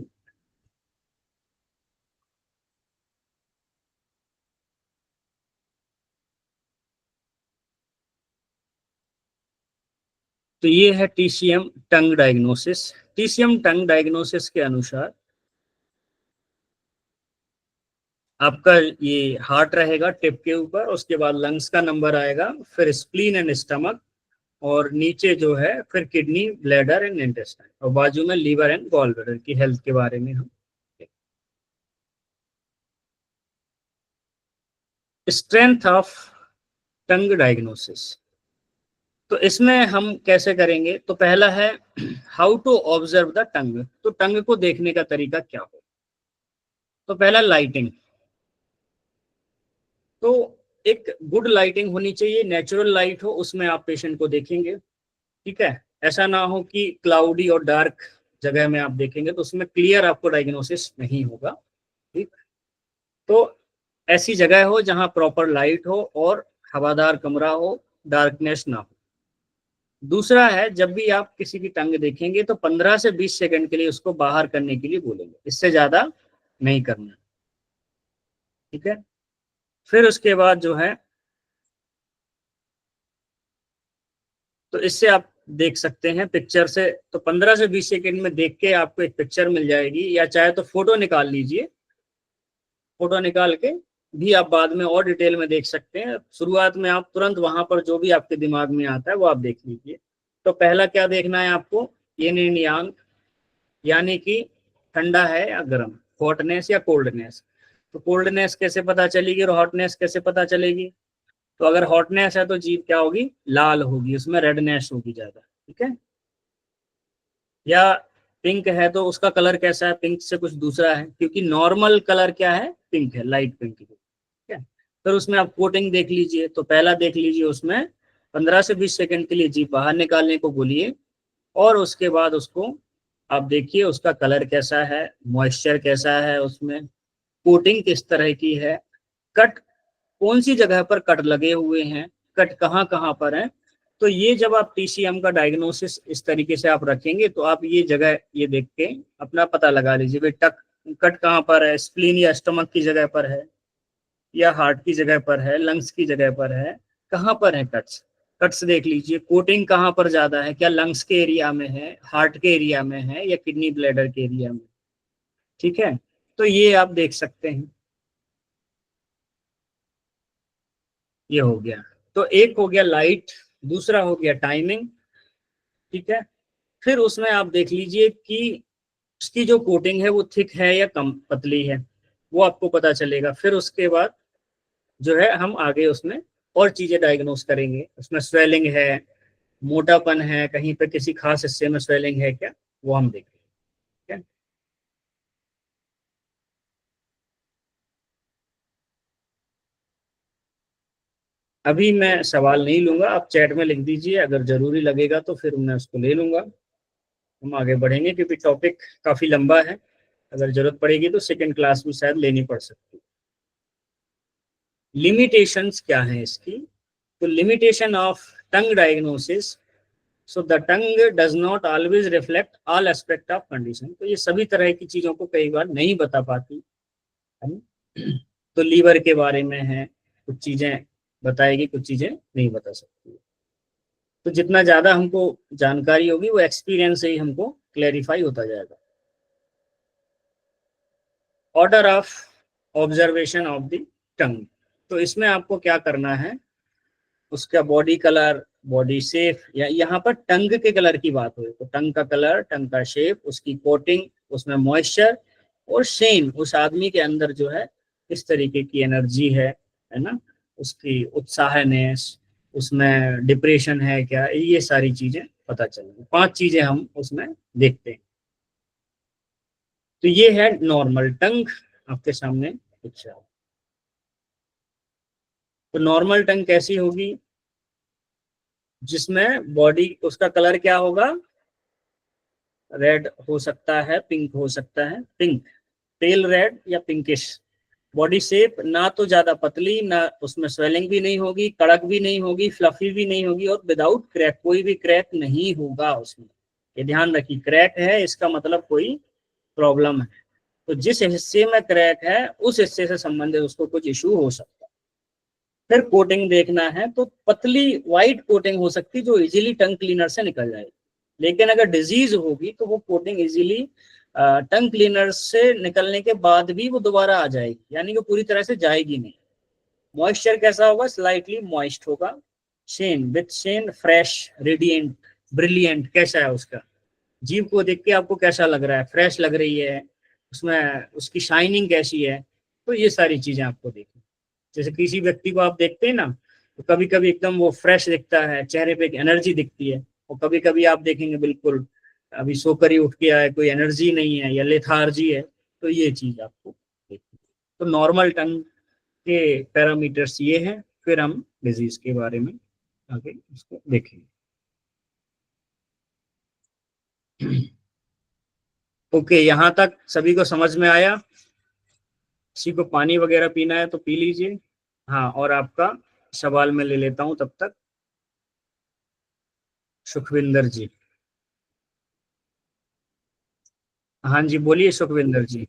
तो ये है टीसीएम टंग डायग्नोसिस। टीसीएम टंग डायग्नोसिस के अनुसार आपका ये हार्ट रहेगा टिप के ऊपर, उसके बाद लंग्स का नंबर आएगा, फिर स्प्लीन एंड स्टमक, और नीचे जो है फिर किडनी, ब्लैडर एंड इंटेस्टाइन, और बाजू में लीवर एंड गॉल ब्लैडर की हेल्थ के बारे में हम। स्ट्रेंथ ऑफ टंग डायग्नोसिस, तो इसमें हम कैसे करेंगे, तो पहला है how to observe the tongue. तो टंग को देखने का तरीका क्या हो, तो पहला लाइटिंग। तो एक गुड लाइटिंग होनी चाहिए, नेचुरल लाइट हो, उसमें आप पेशेंट को देखेंगे। ठीक है, ऐसा ना हो कि क्लाउडी और डार्क जगह में आप देखेंगे तो उसमें क्लियर आपको डायग्नोसिस नहीं होगा। ठीक, तो ऐसी जगह हो जहां प्रॉपर लाइट हो और हवादार कमरा हो, डार्कनेस ना हो। दूसरा है, जब भी आप किसी की टंग देखेंगे तो 15 से 20 सेकंड के लिए उसको बाहर करने के लिए बोलेंगे, इससे ज्यादा नहीं करना। ठीक है। फिर उसके बाद जो है, तो इससे आप देख सकते हैं पिक्चर से, तो 15 से 20 सेकंड में देख के आपको एक पिक्चर मिल जाएगी, या चाहे तो फोटो निकाल लीजिए, फोटो निकाल के भी आप बाद में और डिटेल में देख सकते हैं। शुरुआत में आप तुरंत वहां पर जो भी आपके दिमाग में आता है वो आप देख लीजिए। तो पहला क्या देखना है आपको, यिन एंड यांग, यानी कि ठंडा है या गर्म, हॉटनेस या कोल्डनेस। तो कोल्डनेस कैसे पता चलेगी और हॉटनेस कैसे पता चलेगी? तो अगर हॉटनेस है तो जीभ क्या होगी, लाल होगी, उसमें रेडनेस होगी ज्यादा। ठीक है। या पिंक है तो उसका कलर कैसा है, पिंक से कुछ दूसरा है, क्योंकि नॉर्मल कलर क्या है, पिंक है, लाइट पिंक। ठीक है। फिर उसमें आप कोटिंग देख लीजिए, तो पहला देख लीजिए, उसमें 15 से 20 सेकंड के लिए जीभ बाहर निकालने को बोलिए, और उसके बाद उसको आप देखिए उसका कलर कैसा है, मॉइस्चर कैसा है, उसमें कोटिंग किस तरह की है, कट कौन सी जगह पर कट लगे हुए हैं, कट कहाँ कहाँ पर है। तो ये जब आप टीसीएम का डायग्नोसिस इस तरीके से आप रखेंगे तो आप ये जगह ये देख के अपना पता लगा लीजिए, भाई टक कट कहाँ पर है, स्प्लीन या स्टमक की जगह पर है, या हार्ट की जगह पर है, लंग्स की जगह पर है, कहाँ पर है कट्स। कट्स देख लीजिए, कोटिंग कहाँ पर ज्यादा है, क्या लंग्स के एरिया में है, हार्ट के एरिया में है, या किडनी ब्लैडर के एरिया में। ठीक है। तो ये आप देख सकते हैं। ये हो गया। तो एक हो गया लाइट, दूसरा हो गया टाइमिंग। ठीक है। फिर उसमें आप देख लीजिए कि उसकी जो कोटिंग है वो थिक है या कम पतली है, वो आपको पता चलेगा। फिर उसके बाद जो है हम आगे उसमें और चीजें डायग्नोस करेंगे, उसमें स्वेलिंग है, मोटापन है, कहीं पे किसी खास हिस्से में स्वेलिंग है क्या, वो हम देखेंगे। ठीक है। अभी मैं सवाल नहीं लूंगा, आप चैट में लिख दीजिए, अगर जरूरी लगेगा तो फिर मैं उसको ले लूंगा। हम आगे बढ़ेंगे क्योंकि टॉपिक काफी लंबा है, अगर जरूरत पड़ेगी तो सेकंड क्लास में शायद लेनी पड़ सकती है। लिमिटेशंस क्या है इसकी? तो limitation of tongue diagnosis, so the tongue does not always reflect all aspect of condition. तो ये सभी तरह की चीजों को कई बार नहीं बता पाती है ना? तो लीवर के बारे में है, कुछ चीजें बताएगी, कुछ चीजें नहीं बता सकती। तो जितना ज्यादा हमको जानकारी होगी वो एक्सपीरियंस से ही हमको क्लेरिफाई होता जाएगा। Order of observation of the tongue, तो इसमें आपको क्या करना है, उसका बॉडी कलर, बॉडी शेप, या यहाँ पर टंग के कलर की बात हुई तो टंग का कलर, टंग का शेप, उसकी कोटिंग, उसमें मॉइस्चर, और सेम उस आदमी के अंदर जो है इस तरीके की एनर्जी है ना, उसकी उत्साहनेस, उसमें डिप्रेशन है क्या, ये सारी चीजें पता चलेंगी। 5 चीजें हम उसमें देखते हैं। तो ये है नॉर्मल टंग, आपके सामने पिक्चर। तो नॉर्मल टंग कैसी होगी, जिसमें बॉडी उसका कलर क्या होगा, रेड हो सकता है, पिंक हो सकता है, पिंक, पेल रेड या पिंकिश। बॉडी शेप ना तो ज्यादा पतली, ना उसमें स्वेलिंग भी नहीं होगी, कड़क भी नहीं होगी, फ्लफी भी नहीं होगी, और विदाउट क्रैक, कोई भी क्रैक नहीं होगा उसमें। ये ध्यान रखिए, क्रैक है इसका मतलब कोई प्रॉब्लम है। तो जिस हिस्से में क्रैक है उस हिस्से से संबंधित उसको कुछ इशू हो सकता है। फिर कोटिंग देखना है, तो पतली व्हाइट कोटिंग हो सकती है जो इजीली टंग क्लीनर से निकल जाएगी। लेकिन अगर डिजीज होगी तो वो कोटिंग इजीली टंग क्लीनर से निकलने के बाद भी वो दोबारा आ जाएगी, यानी कि पूरी तरह से जाएगी नहीं। मॉइस्चर कैसा होगा, स्लाइटली मॉइस्ट होगा। Shane with Shane, fresh, radiant, brilliant, कैसा है उसका, जीभ को देख के आपको कैसा लग रहा है, फ्रेश लग रही है, उसमें उसकी शाइनिंग कैसी है। तो ये सारी चीजें आपको देखनी। जैसे किसी व्यक्ति को आप देखते हैं ना, तो कभी कभी एकदम वो फ्रेश दिखता है, चेहरे पे एक एनर्जी दिखती है, और कभी कभी आप देखेंगे बिल्कुल अभी सोकर ही उठ के आए, कोई एनर्जी नहीं है या लेथार्जी है। तो ये चीज आपको देखनी। तो नॉर्मल टंग के पैरामीटर्स ये हैं। फिर हम डिजीज के बारे में आगे उसको देखेंगे। ओके, यहाँ तक सभी को समझ में आया? किसी को पानी वगैरह पीना है तो पी लीजिए। हाँ, और आपका सवाल मैं ले लेता हूँ तब तक। सुखविंदर जी। हाँ जी, बोलिए सुखविंदर जी।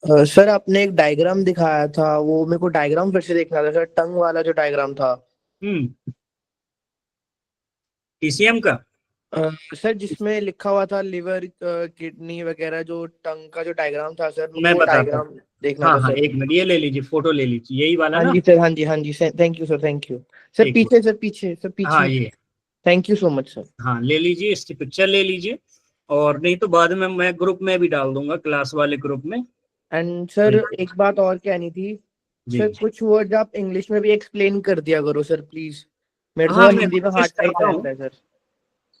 सर आपने एक डायग्राम दिखाया था, वो मेरे को डायग्राम फिर से देखना था सर, टंग वाला जो डायग्राम था। टीसीएम का। सर जिसमें लिखा हुआ था लिवर किडनी वगैरह, जो टंग का जो डायग्राम था सर, मेरे को मैं वो बताता हूँ। डायग्राम देखना हाँ था हाँ, सर। एक मिनट, ये ले लीजिए, फोटो ले लीजिए, यही वाला हाँ ना। जी सर, हाँ जी, हाँ जी sir, thank you sir, thank you sir. ठीक है। पीछे सर, पीछे सर, हाँ पीछे। ये। Thank you so much sir. हाँ ले लीजिए, इसकी पिक्चर ले लीजिए, और नहीं तो बाद में मैं ग्रुप में भी डाल दूंगा, क्लास वाले ग्रुप में। एंड सर एक बात और कहनी थी जी। सर, कुछ वर्ड आप इंग्लिश में भी एक्सप्लेन कर दिया करो सर प्लीज। मेरे हाँ थोड़ा मैं हिंदी में कोशिश हार्ड टाइम करता हूँ। रहता है सर।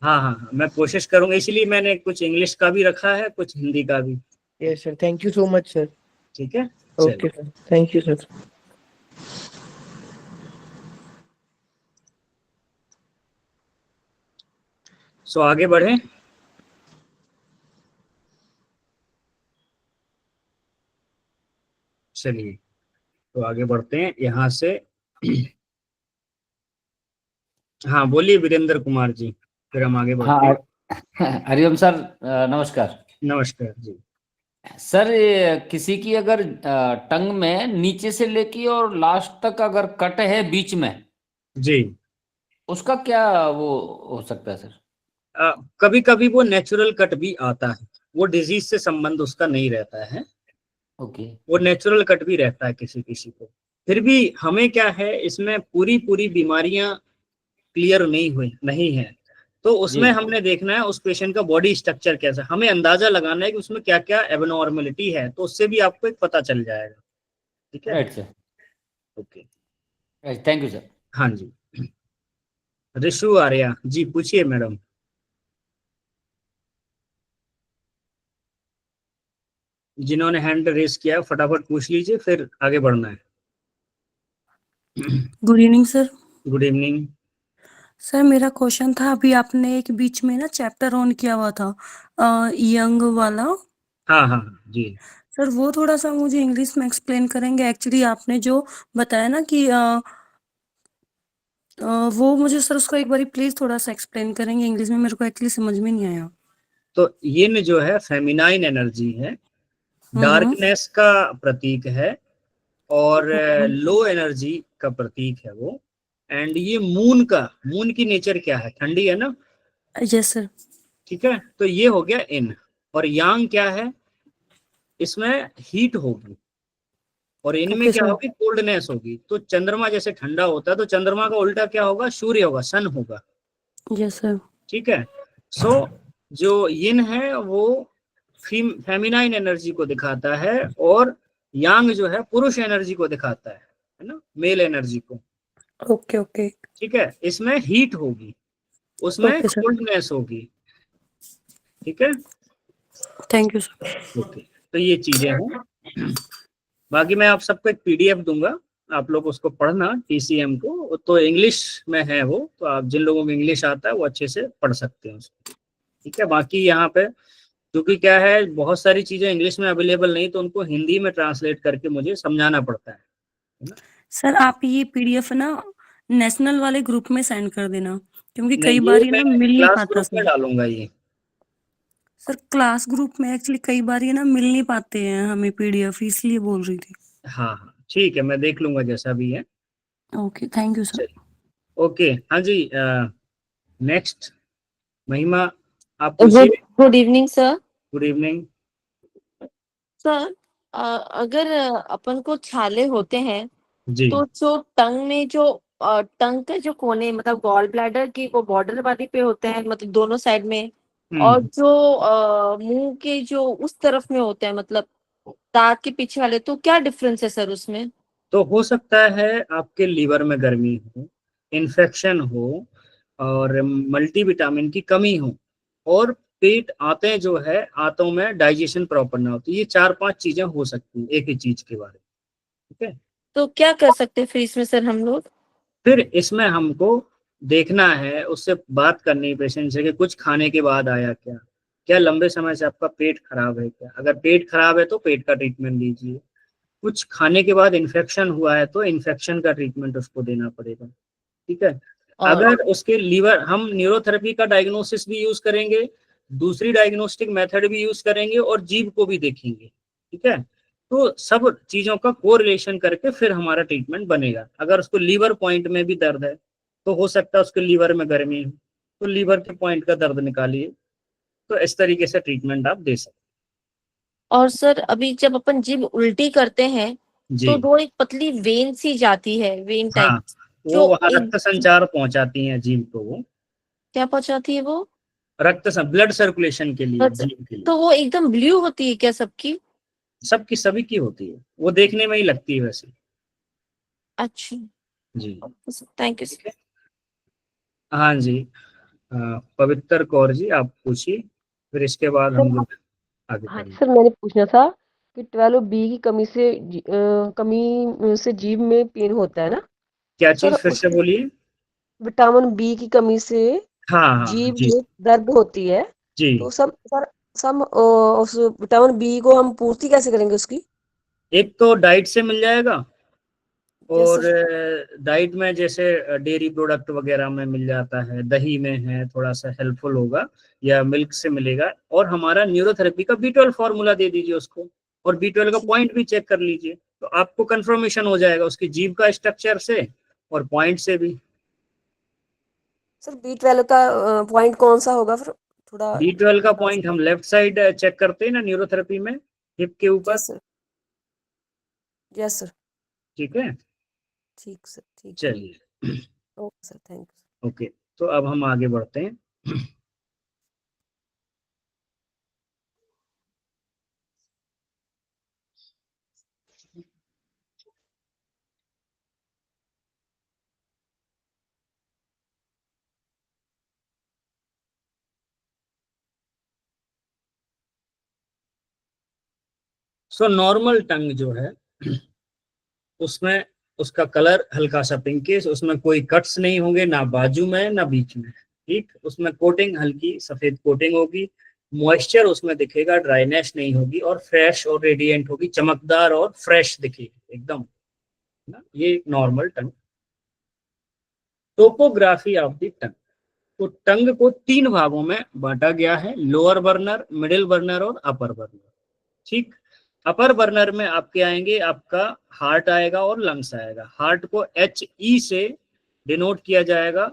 हाँ हाँ हाँ, मैं कोशिश करूंगा, इसीलिए मैंने कुछ इंग्लिश का भी रखा है, कुछ हिंदी का भी। Yes sir, thank you so much sir. ठीक है, ओके चलिए। Sir, thank you sir. So आगे बढ़े। चलिए, तो आगे बढ़ते हैं यहाँ से। हाँ बोलिए वीरेंद्र कुमार जी, फिर हम आगे बढ़ते हाँ। हैं। हरिओम सर, नमस्कार। नमस्कार जी। सर ये किसी की अगर टंग में नीचे से लेके और लास्ट तक अगर कट है बीच में, जी। उसका क्या वो हो सकता है सर? कभी कभी वो नेचुरल कट भी आता है, वो डिजीज से संबंध उसका नहीं रहता है, ओके। वो नेचुरल कट भी रहता है किसी किसी को। फिर भी हमें क्या है, इसमें पूरी पूरी बीमारियां क्लियर नहीं है, तो जी। उसमें हमने देखना है उस पेशेंट का बॉडी स्ट्रक्चर कैसा, हमें अंदाजा लगाना है कि उसमें क्या क्या एबनॉर्मेलिटी है, तो उससे भी आपको एक पता चल जाएगा। ठीक है। Right sir. Okay. Thank you sir. हाँ जी। ऋषु आर्या जी, पूछिए मैडम। जिन्होंने हैंड रेस किया है फटाफट पूछ लीजिए, फिर आगे बढ़ना है। Good evening sir. Good evening. Sir मेरा क्वेश्चन था, अभी आपने एक बीच में ना चैप्टर ऑन किया हुआ था यंग वाला। हाँ हाँ जी। सर वो थोड़ा सा मुझे इंग्लिश में एक्सप्लेन करेंगे? एक्चुअली आपने जो बताया ना कि वो मुझे सर उसको एक बारी प्लीज थोड़ा सा एक्सप्लेन करेंगे इंग्लिश में? मेरे को एक्चुअली समझ में नहीं आया। तो यिन जो है फेमिनाइन एनर्जी है, हम्म। डार्कनेस का प्रतीक है, और ओके। लो एनर्जी का प्रतीक है वो। एंड ये मून की नेचर क्या है, ठंडी है ना। Yes sir. ठीक है, तो ये हो गया इन। और यांग क्या है, इसमें हीट होगी, और इनमें ओके क्या सर। होगी, कोल्डनेस होगी। तो चंद्रमा जैसे ठंडा होता है, तो चंद्रमा का उल्टा क्या होगा, सूर्य होगा, सन होगा। Yes sir. ठीक है। सो जो यिन है वो फेमिनाइन एनर्जी को दिखाता है, और यांग जो है पुरुष एनर्जी को दिखाता है ना, मेल एनर्जी को। Okay okay. ठीक है, इसमें हीट होगी, उसमें ओके सर, कोल्डनेस होगी। ठीक है। Thank you sir. ओके, तो ये चीजें हैं। बाकी मैं आप सबको एक पीडीएफ दूंगा, आप लोग उसको पढ़ना, टीसीएम को, तो इंग्लिश में है वो, तो आप जिन लोगों को इंग्लिश आता है वो अच्छे से पढ़ सकते हैं उसको। ठीक है। बाकी यहाँ पे क्योंकि क्या है, बहुत सारी चीजें इंग्लिश में अवेलेबल नहीं, तो उनको हिंदी में ट्रांसलेट करके मुझे समझाना पड़ता है ना। सर आप ये पीडीएफ ना नेशनल वाले ग्रुप में सेंड कर देना, क्योंकि नहीं, कई ये बार ये मैं ना मिल नहीं क्लास पाता ग्रुप में सर। डालूंगा ये। सर क्लास ग्रुप में एक्चुअली कई बार ये ना मिल नहीं पाते हैं हमें पीडीएफ, इसलिए बोल रही थी। हाँ हाँ ठीक है, मैं देख लूंगा जैसा भी है। Okay, thank you sir. चलिए। ओके, हाँ जी। नेक्स्ट महिमा, आप पूछिए। Good good evening sir. Good evening. Sir अगर अपन को छाले होते हैं जी। तो जो टंग में जो टंग के जो कोने मतलब गॉल ब्लैडर की वो बॉर्डर वाली पे होते हैं मतलब दोनों साइड में, और जो मुंह के जो उस तरफ में होते हैं मतलब दांत के पीछे वाले, तो क्या डिफरेंस है सर उसमें? तो हो सकता है आपके लीवर में गर्मी हो, इन्फेक्शन हो, और मल्टीविटामिन की कमी हो, और पेट आते जो है आंतों में डाइजेशन प्रॉपर ना हो, तो ये 4-5 चीजें हो सकती हैं एक ही चीज के बारे में। ठीक है। तो क्या कर सकते हैं फिर इसमें सर हम लोग? फिर इसमें हमको देखना है, उससे बात करनी है पेशेंट से कि कुछ खाने के बाद आया क्या, क्या लंबे समय से आपका पेट खराब है क्या, अगर पेट खराब है तो पेट का ट्रीटमेंट लीजिए, कुछ खाने के बाद इन्फेक्शन हुआ है तो इन्फेक्शन का ट्रीटमेंट उसको देना पड़ेगा। ठीक है। और अगर उसके लीवर, हम न्यूरोथेरेपी का डायग्नोसिस भी यूज करेंगे, दूसरी डायग्नोस्टिक मेथड भी यूज करेंगे और जीभ को भी देखेंगे, ठीक है। तो सब चीजों का कोरिलेशन करके फिर हमारा ट्रीटमेंट बनेगा। अगर उसको लीवर पॉइंट में भी दर्द है तो हो सकता है उसके लीवर में गर्मी हो, तो लीवर के पॉइंट का दर्द निकालिए। तो इस तरीके से ट्रीटमेंट आप दे सकते और सर अभी जब अपन जीभ उल्टी करते हैं हैं। जी तो दो एक पतली वेन सी जाती है, वेन हाँ, टाइप, वो जो वहाँ एक रक्त संचार पहुंचाती हैं जीभ को, वो क्या पहुंचाती है वो? ब्लड सर्कुलेशन के लिए, बस, जीभ के लिए। तो वो एकदम ब्लू होती है क्या सबकी? सबकी सभी की होती है, वो देखने में ही लगती है वैसे। अच्छा, जी थैंक यू ठीक सर। है। हाँ जी, पवित्र कौर जी आप पूछिए, फिर इसके बाद हम सर लोग आगे हाँ जी बढ़ेंगे। सर, मैंने पूछना था कि 12B की कमी से जीभ में पेन होता है ना क्या सर? चीज, फिर से उस बोलिए। विटामिन बी की कमी से हाँ हाँ जीभ जी में दर्द होती है, जी। तो सम उस विटामिन बी को हम पूर्ति कैसे करेंगे उसकी? एक तो डाइट से मिल जाएगा, यस और सर। डाइट में जैसे डेयरी प्रोडक्ट वगैरह में मिल जाता है, दही में है, थोड़ा सा हेल्पफुल होगा, या मिल्क से मिलेगा। और हमारा न्यूरोथेरेपी का B12 फॉर्मूला दे दीजिए उसको, और B12 का ठीक पॉइंट भी चेक कर लीजिए, तो आपको कंफर्मेशन हो जाएगा उसकी जीभ का स्ट्रक्चर से और पॉइंट से भी। सर, B12 का पॉइंट कौन सा होगा फिर? थोड़ा B12 का बता पॉइंट सकते हम हैं? लेफ्ट साइड चेक करते हैं ना न्यूरोथेरेपी में, हिप के ऊपर, यस सर। Yes sir. ठीक है। ठीक सर, ठीक है। चलिए okay sir, thank you. Okay, तो अब हम आगे बढ़ते हैं। सो नॉर्मल टंग जो है उसमें उसका कलर हल्का सा पिंकिश, उसमें कोई कट्स नहीं होंगे, ना बाजू में ना बीच में, ठीक। उसमें कोटिंग हल्की सफेद कोटिंग होगी, मॉइस्चर उसमें दिखेगा, ड्राइनेस नहीं होगी, और फ्रेश और रेडिएंट होगी, चमकदार और फ्रेश दिखेगी एकदम ना। ये normal tongue. Topography of the tongue, तो टंग को 3 भागों में बांटा गया है, लोअर बर्नर, मिडिल बर्नर और अपर बर्नर, ठीक। अपर बर्नर में आपके आएंगे, आपका हार्ट आएगा और लंग्स आएगा। हार्ट को HE से डिनोट किया जाएगा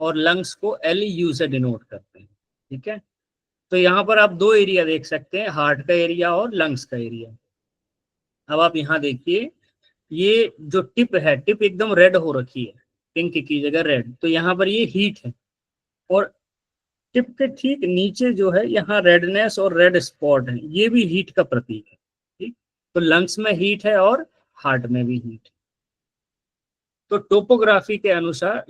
और लंग्स को LU से डिनोट करते हैं, ठीक है। तो यहाँ पर आप 2 एरिया देख सकते हैं, हार्ट का एरिया और लंग्स का एरिया। अब आप यहाँ देखिए, ये जो टिप है, टिप एकदम रेड हो रखी है, पिंक की जगह रेड, तो यहाँ पर ये हीट है। और टिप के ठीक नीचे जो है, यहाँ रेडनेस और रेड स्पॉट है, ये भी हीट का प्रतीक है, ठीक। तो लंग्स में हीट है और हार्ट में भी हीट है। तो टोपोग्राफी के अनुसार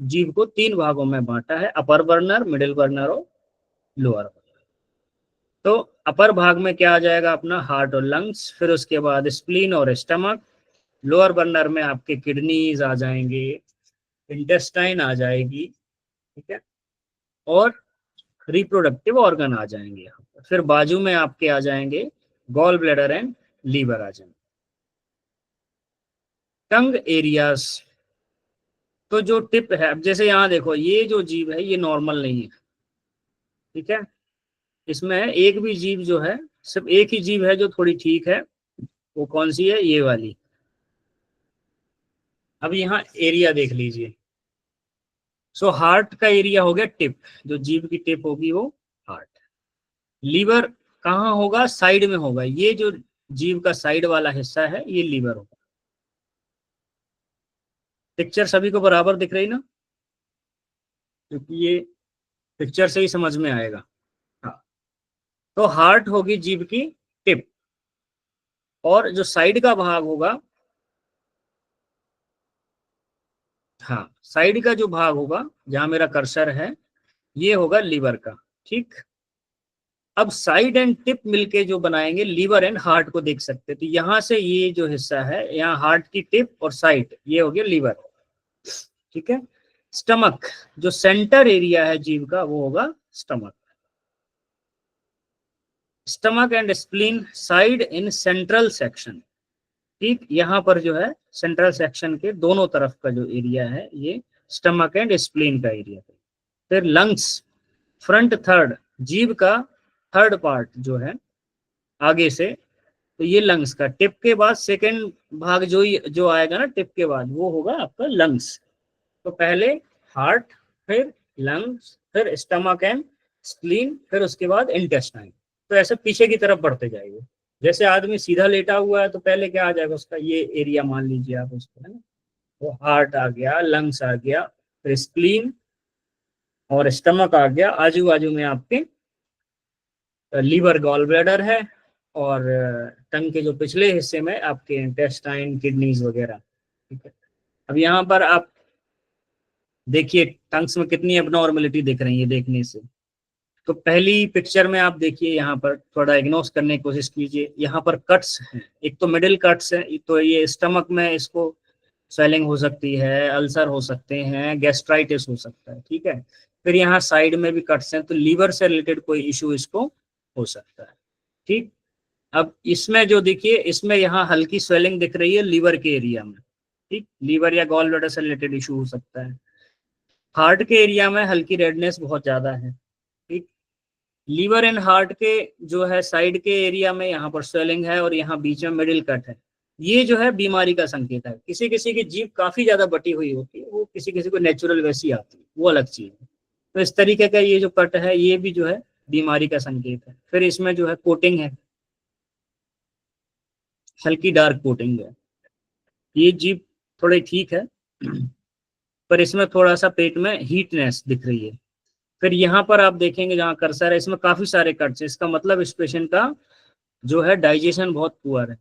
जीव को 3 भागों में बांटा है, अपर बर्नर, मिडिल बर्नर और लोअर बर्नर। तो अपर भाग में क्या आ जाएगा, अपना हार्ट और लंग्स, फिर उसके बाद स्प्लीन और स्टमक। लोअर बर्नर में आपके किडनीज आ जाएंगे, इंटेस्टाइन आ जाएगी, ठीक है, और रिप्रोडक्टिव ऑर्गन आ जाएंगे यहाँ पर। फिर बाजू में आपके आ जाएंगे गॉल ब्लैडर एंड लीवर आ जाएंगे। टंग एरियाज, तो जो टिप है, अब जैसे यहाँ देखो, ये जो जीव है ये नॉर्मल नहीं है, ठीक है। इसमें एक भी जीव जो है, सिर्फ एक ही जीव है जो थोड़ी ठीक है, वो कौन सी है, ये वाली। अब यहाँ एरिया देख लीजिए। सो हार्ट का एरिया हो गया टिप, जो जीव की टिप होगी वो हार्ट। लीवर कहाँ होगा, साइड में होगा, ये जो जीव का साइड वाला हिस्सा है ये लीवर होगा। पिक्चर सभी को बराबर दिख रही ना, क्योंकि ये पिक्चर से ही समझ में आएगा। हाँ, तो हार्ट होगी जीव की टिप, और जो साइड का भाग होगा, हाँ साइड का जो भाग होगा जहां मेरा कर्सर है, ये होगा लीवर का, ठीक। अब साइड एंड टिप मिलके जो बनाएंगे, लीवर एंड हार्ट को देख सकते हैं। तो यहां से ये जो हिस्सा है, यहाँ हार्ट की टिप और साइड, ये हो गया लीवर, ठीक है। स्टमक, जो सेंटर एरिया है जीव का, वो होगा stomach. Stomach and spleen side in central section, ठीक, यहाँ पर जो है सेंट्रल सेक्शन के दोनों तरफ का जो एरिया है ये स्टमक एंड स्प्लीन का एरिया है। फिर लंग्स, फ्रंट थर्ड, जीभ का थर्ड पार्ट जो है आगे से, तो ये लंग्स का, टिप के बाद सेकंड भाग जो आएगा ना टिप के बाद, वो होगा आपका लंग्स। तो पहले हार्ट, फिर लंग्स, फिर स्टमक एंड स्प्लीन, फिर उसके बाद इंटेस्टाइन। तो ऐसे पीछे की तरफ बढ़ते जाएंगे। जैसे आदमी सीधा लेटा हुआ है तो पहले क्या आ जाएगा उसका, ये एरिया मान लीजिए आप उसको, है ना, वो हार्ट आ गया, लंग्स आ गया, फिर स्प्लीन और स्टमक आ गया। आजू बाजू में आपके लीवर, गॉल ब्लैडर है, और टंग के जो पिछले हिस्से में आपके इंटेस्टाइन, किडनीज वगैरह। ठीक है, अब यहाँ पर आप देखिए टंग्स में कितनी एबनॉर्मलिटी दिख रही है देखने से। तो पहली पिक्चर में आप देखिए, यहाँ पर थोड़ा इग्नोर करने की कोशिश कीजिए, यहाँ पर कट्स हैं, एक तो मिडिल कट्स है, तो ये स्टमक में इसको स्वेलिंग हो सकती है, अल्सर हो सकते हैं, गैस्ट्राइटिस हो सकता है। ठीक है, फिर यहाँ साइड में भी कट्स हैं, तो लीवर से रिलेटेड कोई इशू इसको हो सकता है। ठीक, अब इसमें जो देखिए, इसमें यहाँ हल्की स्वेलिंग दिख रही है लीवर के एरिया में। ठीक, लीवर या गॉल ब्लैडर से रिलेटेड इशू हो सकता है। हार्ट के एरिया में हल्की रेडनेस बहुत ज्यादा है। ठीक, लीवर एंड हार्ट के जो है साइड के एरिया में यहाँ पर स्वेलिंग है, और यहाँ बीच में मिडिल कट है। ये जो है बीमारी का संकेत है। किसी किसी की जीभ काफी ज्यादा बटी हुई होती है, वो किसी किसी को नेचुरल वैसी आती है, वो अलग चीज है। तो इस तरीके का ये जो कट है, ये भी जो है बीमारी का संकेत है। फिर इसमें जो है कोटिंग है, हल्की डार्क कोटिंग है। ये जीभ थोड़ी ठीक है, पर इसमें थोड़ा सा पेट में हीटनेस दिख रही है। फिर यहाँ पर आप देखेंगे जहाँ कर्सर है, इसमें काफी सारे कट्स है, इसका मतलब इस पेशेंट का जो है डाइजेशन बहुत पुअर है।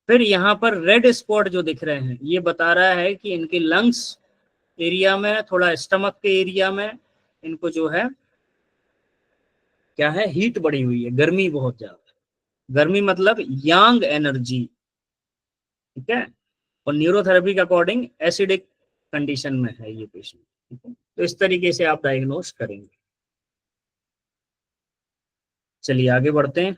फिर यहाँ पर रेड स्पॉट जो दिख रहे हैं, ये बता रहा है कि इनके लंग्स एरिया में, थोड़ा स्टमक के एरिया में इनको जो है क्या है, हीट बढ़ी हुई है, गर्मी बहुत ज्यादा। गर्मी मतलब यांग एनर्जी। ठीक है, और न्यूरोथेरेपी के अकॉर्डिंग एसिडिक कंडीशन में है ये पेशेंट। ठीक है, तो इस तरीके से आप डायग्नोस करेंगे। चलिए आगे बढ़ते हैं।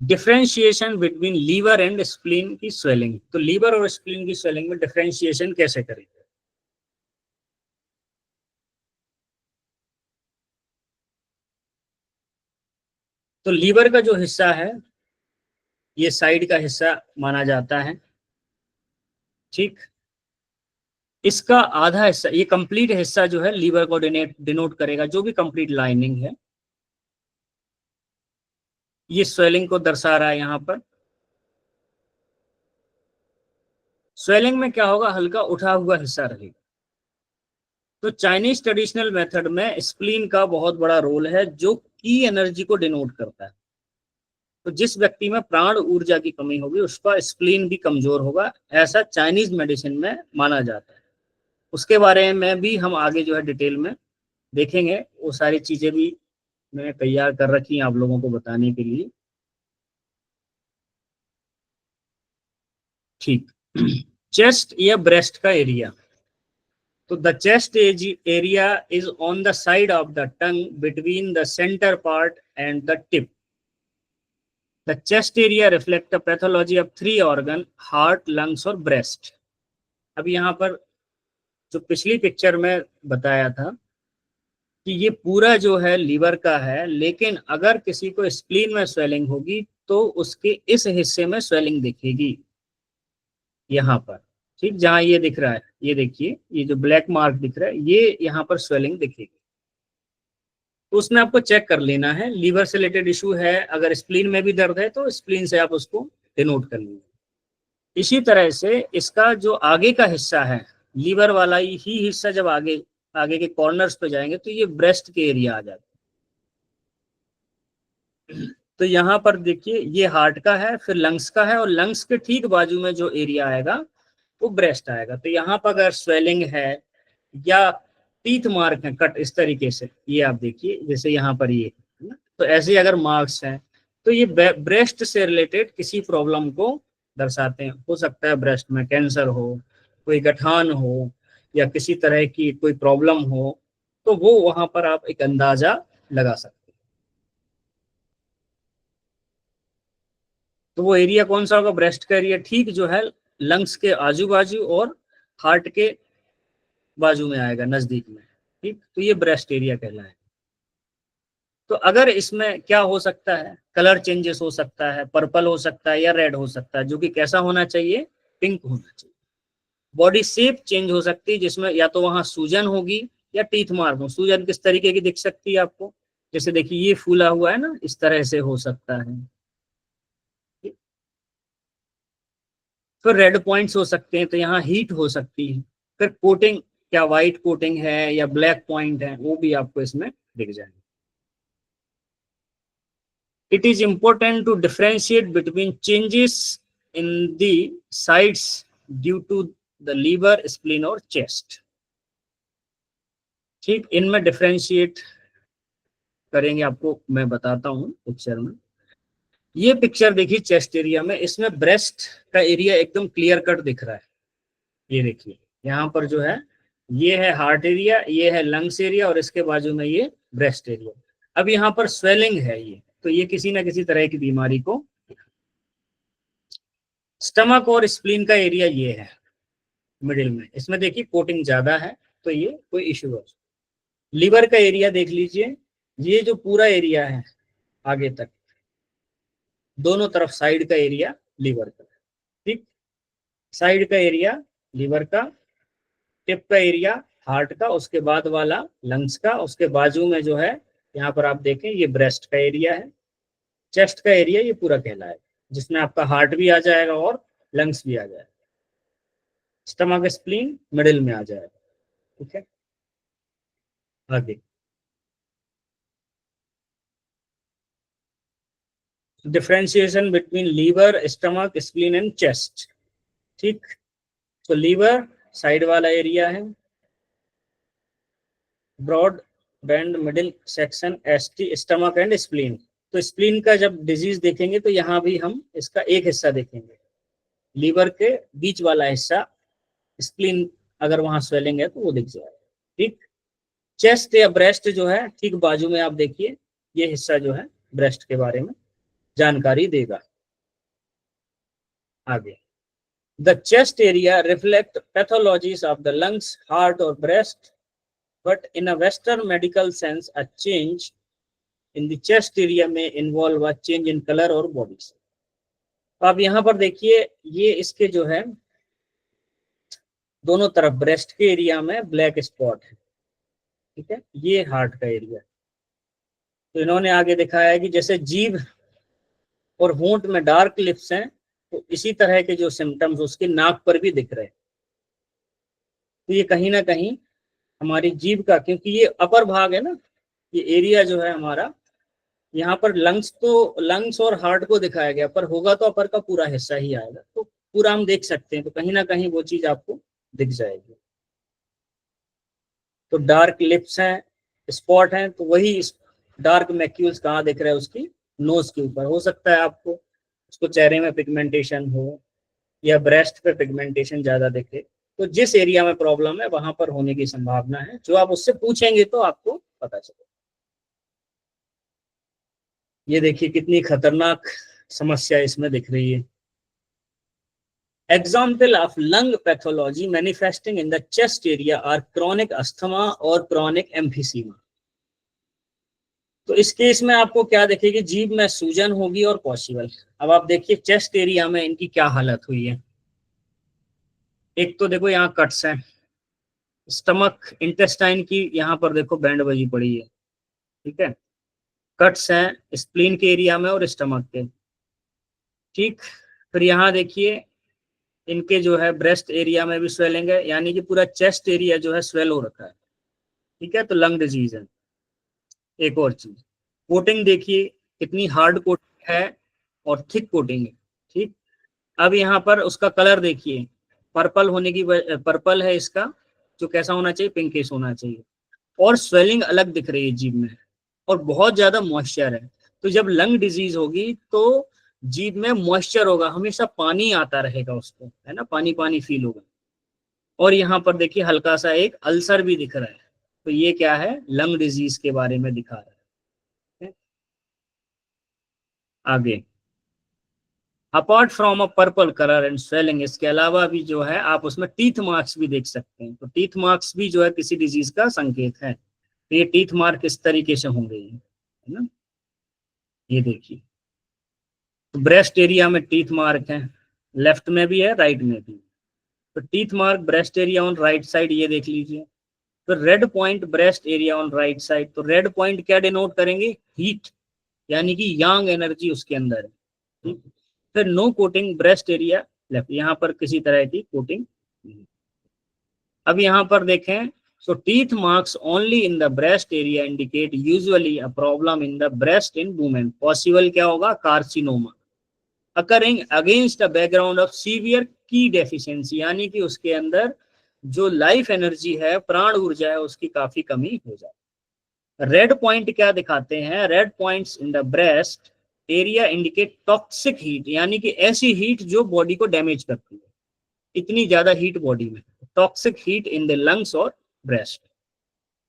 Differentiation between liver and spleen की स्वेलिंग। तो लीवर और स्प्लीन की स्वेलिंग में डिफरेंशिएशन कैसे करेंगे? तो लीवर का जो हिस्सा है, ये साइड का हिस्सा माना जाता है। ठीक, इसका आधा हिस्सा, ये कंप्लीट हिस्सा जो है लीवर को डिनोट करेगा, जो भी कंप्लीट लाइनिंग है, ये स्वेलिंग को दर्शा रहा है। यहाँ पर स्वेलिंग में क्या होगा, हल्का उठा हुआ हिस्सा रहेगा। तो चाइनीज ट्रेडिशनल मेथड में स्प्लीन का बहुत बड़ा रोल है, जो की एनर्जी को डिनोट करता है। तो जिस व्यक्ति में प्राण ऊर्जा की कमी होगी, उसका स्प्लीन भी कमजोर होगा, ऐसा चाइनीज मेडिसिन में माना जाता है। उसके बारे में भी हम आगे जो है डिटेल में देखेंगे, वो सारी चीजें भी मैंने तैयार कर रखी हैं आप लोगों को बताने के लिए। ठीक, चेस्ट या ब्रेस्ट का एरिया। तो the chest area is on the side of the tongue between the centre part and the tip. The chest area reflect the pathology of 3 organ, heart, lungs और ब्रेस्ट। अब यहाँ पर जो पिछली picture में बताया था कि ये पूरा जो है लीवर का है, लेकिन अगर किसी को स्प्लीन में स्वेलिंग होगी तो उसके इस हिस्से में स्वेलिंग दिखेगी, यहाँ पर। ठीक, जहाँ ये दिख रहा है, ये देखिए, ये जो ब्लैक मार्क दिख रहा है, ये यहाँ पर स्वेलिंग दिखेगी। तो उसमें आपको चेक कर लेना है, लीवर से रिलेटेड इशू है, अगर स्प्लीन में भी दर्द है तो स्प्लीन से आप उसको डिनोट कर लीजिए। इसी तरह से इसका जो आगे का हिस्सा है, लीवर वाला ही हिस्सा, जब आगे के कॉर्नर्स पे जाएंगे तो ये ब्रेस्ट के एरिया आ जाता है। तो यहाँ पर देखिए, ये हार्ट का है, फिर लंग्स का है, और लंग्स के ठीक बाजू में जो एरिया आएगा वो ब्रेस्ट आएगा। तो यहाँ पर अगर स्वेलिंग है या टीथ मार्क है कट इस तरीके से, ये आप देखिए, जैसे यहाँ पर ये है ना, तो ऐसे अगर मार्क्स हैं तो ये ब्रेस्ट से रिलेटेड किसी प्रॉब्लम को दर्शाते हैं। हो सकता है ब्रेस्ट में कैंसर हो, कोई गठान हो, या किसी तरह की कोई प्रॉब्लम हो, तो वो वहां पर आप एक अंदाजा लगा सकते हैं। तो वो एरिया कौन सा होगा? ब्रेस्ट का एरिया, ठीक जो है लंग्स के आजू बाजू और हार्ट के बाजू में आएगा, नजदीक में, ठीक। तो ये ब्रेस्ट एरिया कहलाए। तो अगर इसमें क्या हो सकता है, कलर चेंजेस हो सकता है, पर्पल हो सकता है या रेड हो सकता है, जो कि कैसा होना चाहिए? पिंक होना चाहिए। बॉडी शेप चेंज हो सकती है, जिसमें या तो वहां सूजन होगी या टीथ मार्क हो। सूजन किस तरीके की दिख सकती है आपको? जैसे देखिए ये फूला हुआ है ना, इस तरह से हो सकता है। फिर रेड पॉइंट्स हो सकते हैं, तो यहाँ हीट हो सकती है। फिर कोटिंग, क्या व्हाइट कोटिंग है या ब्लैक पॉइंट है, वो भी आपको इसमें दिख जाएंगे। It is important to differentiate between changes in the sides due to the liver, spleen और chest। ठीक, इनमें डिफरेंशिएट करेंगे, आपको मैं बताता हूं पिक्चर में। ये पिक्चर देखिए चेस्ट एरिया में, इसमें ब्रेस्ट का एरिया एकदम क्लियर कट दिख रहा है। ये देखिए यहाँ पर जो है, ये है हार्ट एरिया, ये है लंग्स एरिया और इसके बाजू में ये ब्रेस्ट एरिया। अब यहाँ पर स्वेलिंग है ये, तो ये किसी ना किसी तरह की बीमारी को। स्टमक और स्प्लीन का एरिया ये है मिडिल में, इसमें देखिए कोटिंग ज्यादा है, तो ये कोई इश्यू है। लीवर का एरिया देख लीजिए, ये जो पूरा एरिया है आगे तक, दोनों तरफ साइड का एरिया लीवर का, ठीक। साइड का एरिया लीवर का, टिप का एरिया हार्ट का, उसके बाद वाला लंग्स का, उसके बाजू में जो है यहाँ पर आप देखें ये ब्रेस्ट का एरिया है। चेस्ट का एरिया ये पूरा कहलाएगा, जिसमें आपका हार्ट भी आ जाएगा और लंग्स भी आ जाएगा। स्टमक स्प्लीन मिडिल में आ जाएगा, ठीक है। आगे differentiation between liver, stomach, spleen and chest, ठीक। तो लीवर साइड वाला एरिया है, broad band middle section, ST, stomach and spleen. तो स्प्लीन का जब डिजीज देखेंगे तो यहाँ भी हम इसका एक हिस्सा देखेंगे, लीवर के बीच वाला हिस्सा, स्प्लीन अगर वहां स्वेलिंग है तो वो दिख जाएगा, ठीक। चेस्ट या ब्रेस्ट जो है ठीक बाजू में आप देखिए, ये हिस्सा जो है ब्रेस्ट के बारे में जानकारी देगा। आगे the chest area reflect pathologies of the lungs, heart और breast, but in a western medical sense a change in the chest area में involve a change in colour और बॉडी। तो आप यहाँ पर देखिए, ये इसके जो है दोनों तरफ ब्रेस्ट के एरिया में ब्लैक स्पॉट है, ठीक है। ये हार्ट का एरिया। तो इन्होंने आगे दिखाया है कि जैसे जीभ और होंठ में डार्क लिप्स हैं, तो इसी तरह के जो सिम्टम्स उसके नाक पर भी दिख रहे हैं। तो ये कहीं ना कहीं हमारी जीभ का, क्योंकि ये अपर भाग है ना, ये एरिया जो है हमारा, यहाँ पर लंग्स और हार्ट को दिखाया गया, पर होगा तो अपर का पूरा हिस्सा ही आएगा, तो पूरा हम देख सकते हैं। तो कहीं ना कहीं वो चीज आपको दिख जाएगी। तो डार्क लिप्स हैं, स्पॉट हैं, तो वही डार्क मैक्यूल्स कहाँ दिख रहा है? उसकी नोज के ऊपर। हो सकता है आपको उसको चेहरे में पिगमेंटेशन हो या ब्रेस्ट पे पिगमेंटेशन ज्यादा दिखे, तो जिस एरिया में प्रॉब्लम है वहां पर होने की संभावना है। जो आप उससे पूछेंगे तो आपको पता चलेगा। ये देखिए कितनी खतरनाक समस्या इसमें दिख रही है। Example of lung pathology manifesting in the chest area are chronic asthma और chronic emphysema। तो इस केस में आपको क्या देखेगी? जीभ में सूजन होगी और पॉसिबल। अब आप देखिए चेस्ट एरिया में इनकी क्या हालत हुई है। एक तो देखो यहाँ कट्स हैं, स्टमक इंटेस्टाइन की यहाँ पर देखो बैंड बजी पड़ी है, ठीक है। कट्स हैं स्प्लीन के एरिया में और स्टमक के, ठीक। फिर यहाँ देखिए इनके जो है ब्रेस्ट एरिया में भी स्वेलिंग है, यानी कि पूरा चेस्ट एरिया जो है स्वेल हो रखा है, ठीक है। तो लंग डिजीज है। एक और चीज, कोटिंग देखिए कितनी हार्ड कोटिंग है और थिक कोटिंग है, ठीक। अब यहाँ पर उसका कलर देखिए, पर्पल होने की पर्पल है इसका, जो कैसा होना चाहिए? पिंकिश होना चाहिए। और स्वेलिंग अलग दिख रही है जीभ में, और बहुत ज्यादा मॉइस्चर है। तो जब लंग डिजीज होगी तो जीभ में मॉइस्चर होगा, हमेशा पानी आता रहेगा उसको, है ना, पानी पानी फील होगा। और यहाँ पर देखिए हल्का सा एक अल्सर भी दिख रहा है, तो ये क्या है? लंग डिजीज के बारे में दिखा रहा है। आगे apart from a purple colour and swelling, इसके अलावा भी जो है आप उसमें टीथ मार्क्स भी देख सकते हैं। तो टीथ मार्क्स भी जो है किसी डिजीज का संकेत है। तो ये टीथ मार्क इस तरीके से होंगे, है ना, ये देखिए। तो ब्रेस्ट एरिया में टीथ मार्क है, लेफ्ट में भी है राइट में भी। तो teeth mark breast area on right side, ये देख लीजिए। तो red point breast area on right side, तो रेड पॉइंट क्या डिनोट करेंगे, हीट, यानी कि यांग एनर्जी उसके अंदर है, ठीक। फिर no coating breast area left, यहाँ पर किसी तरह की कोटिंग नहीं। अब यहाँ पर देखें, so teeth marks only in the breast area indicate usually a problem in the breast in women. Possible क्या होगा, carcinoma occurring against a background of severe की डेफिशिएंसी, यानी कि उसके अंदर जो लाइफ एनर्जी है, प्राण ऊर्जा है, उसकी काफी कमी हो जाए। रेड पॉइंट क्या दिखाते हैं, red points in the breast area indicate toxic heat, यानी कि ऐसी हीट जो बॉडी को डैमेज करती है, इतनी ज्यादा हीट बॉडी में, toxic heat in the lungs और ब्रेस्ट।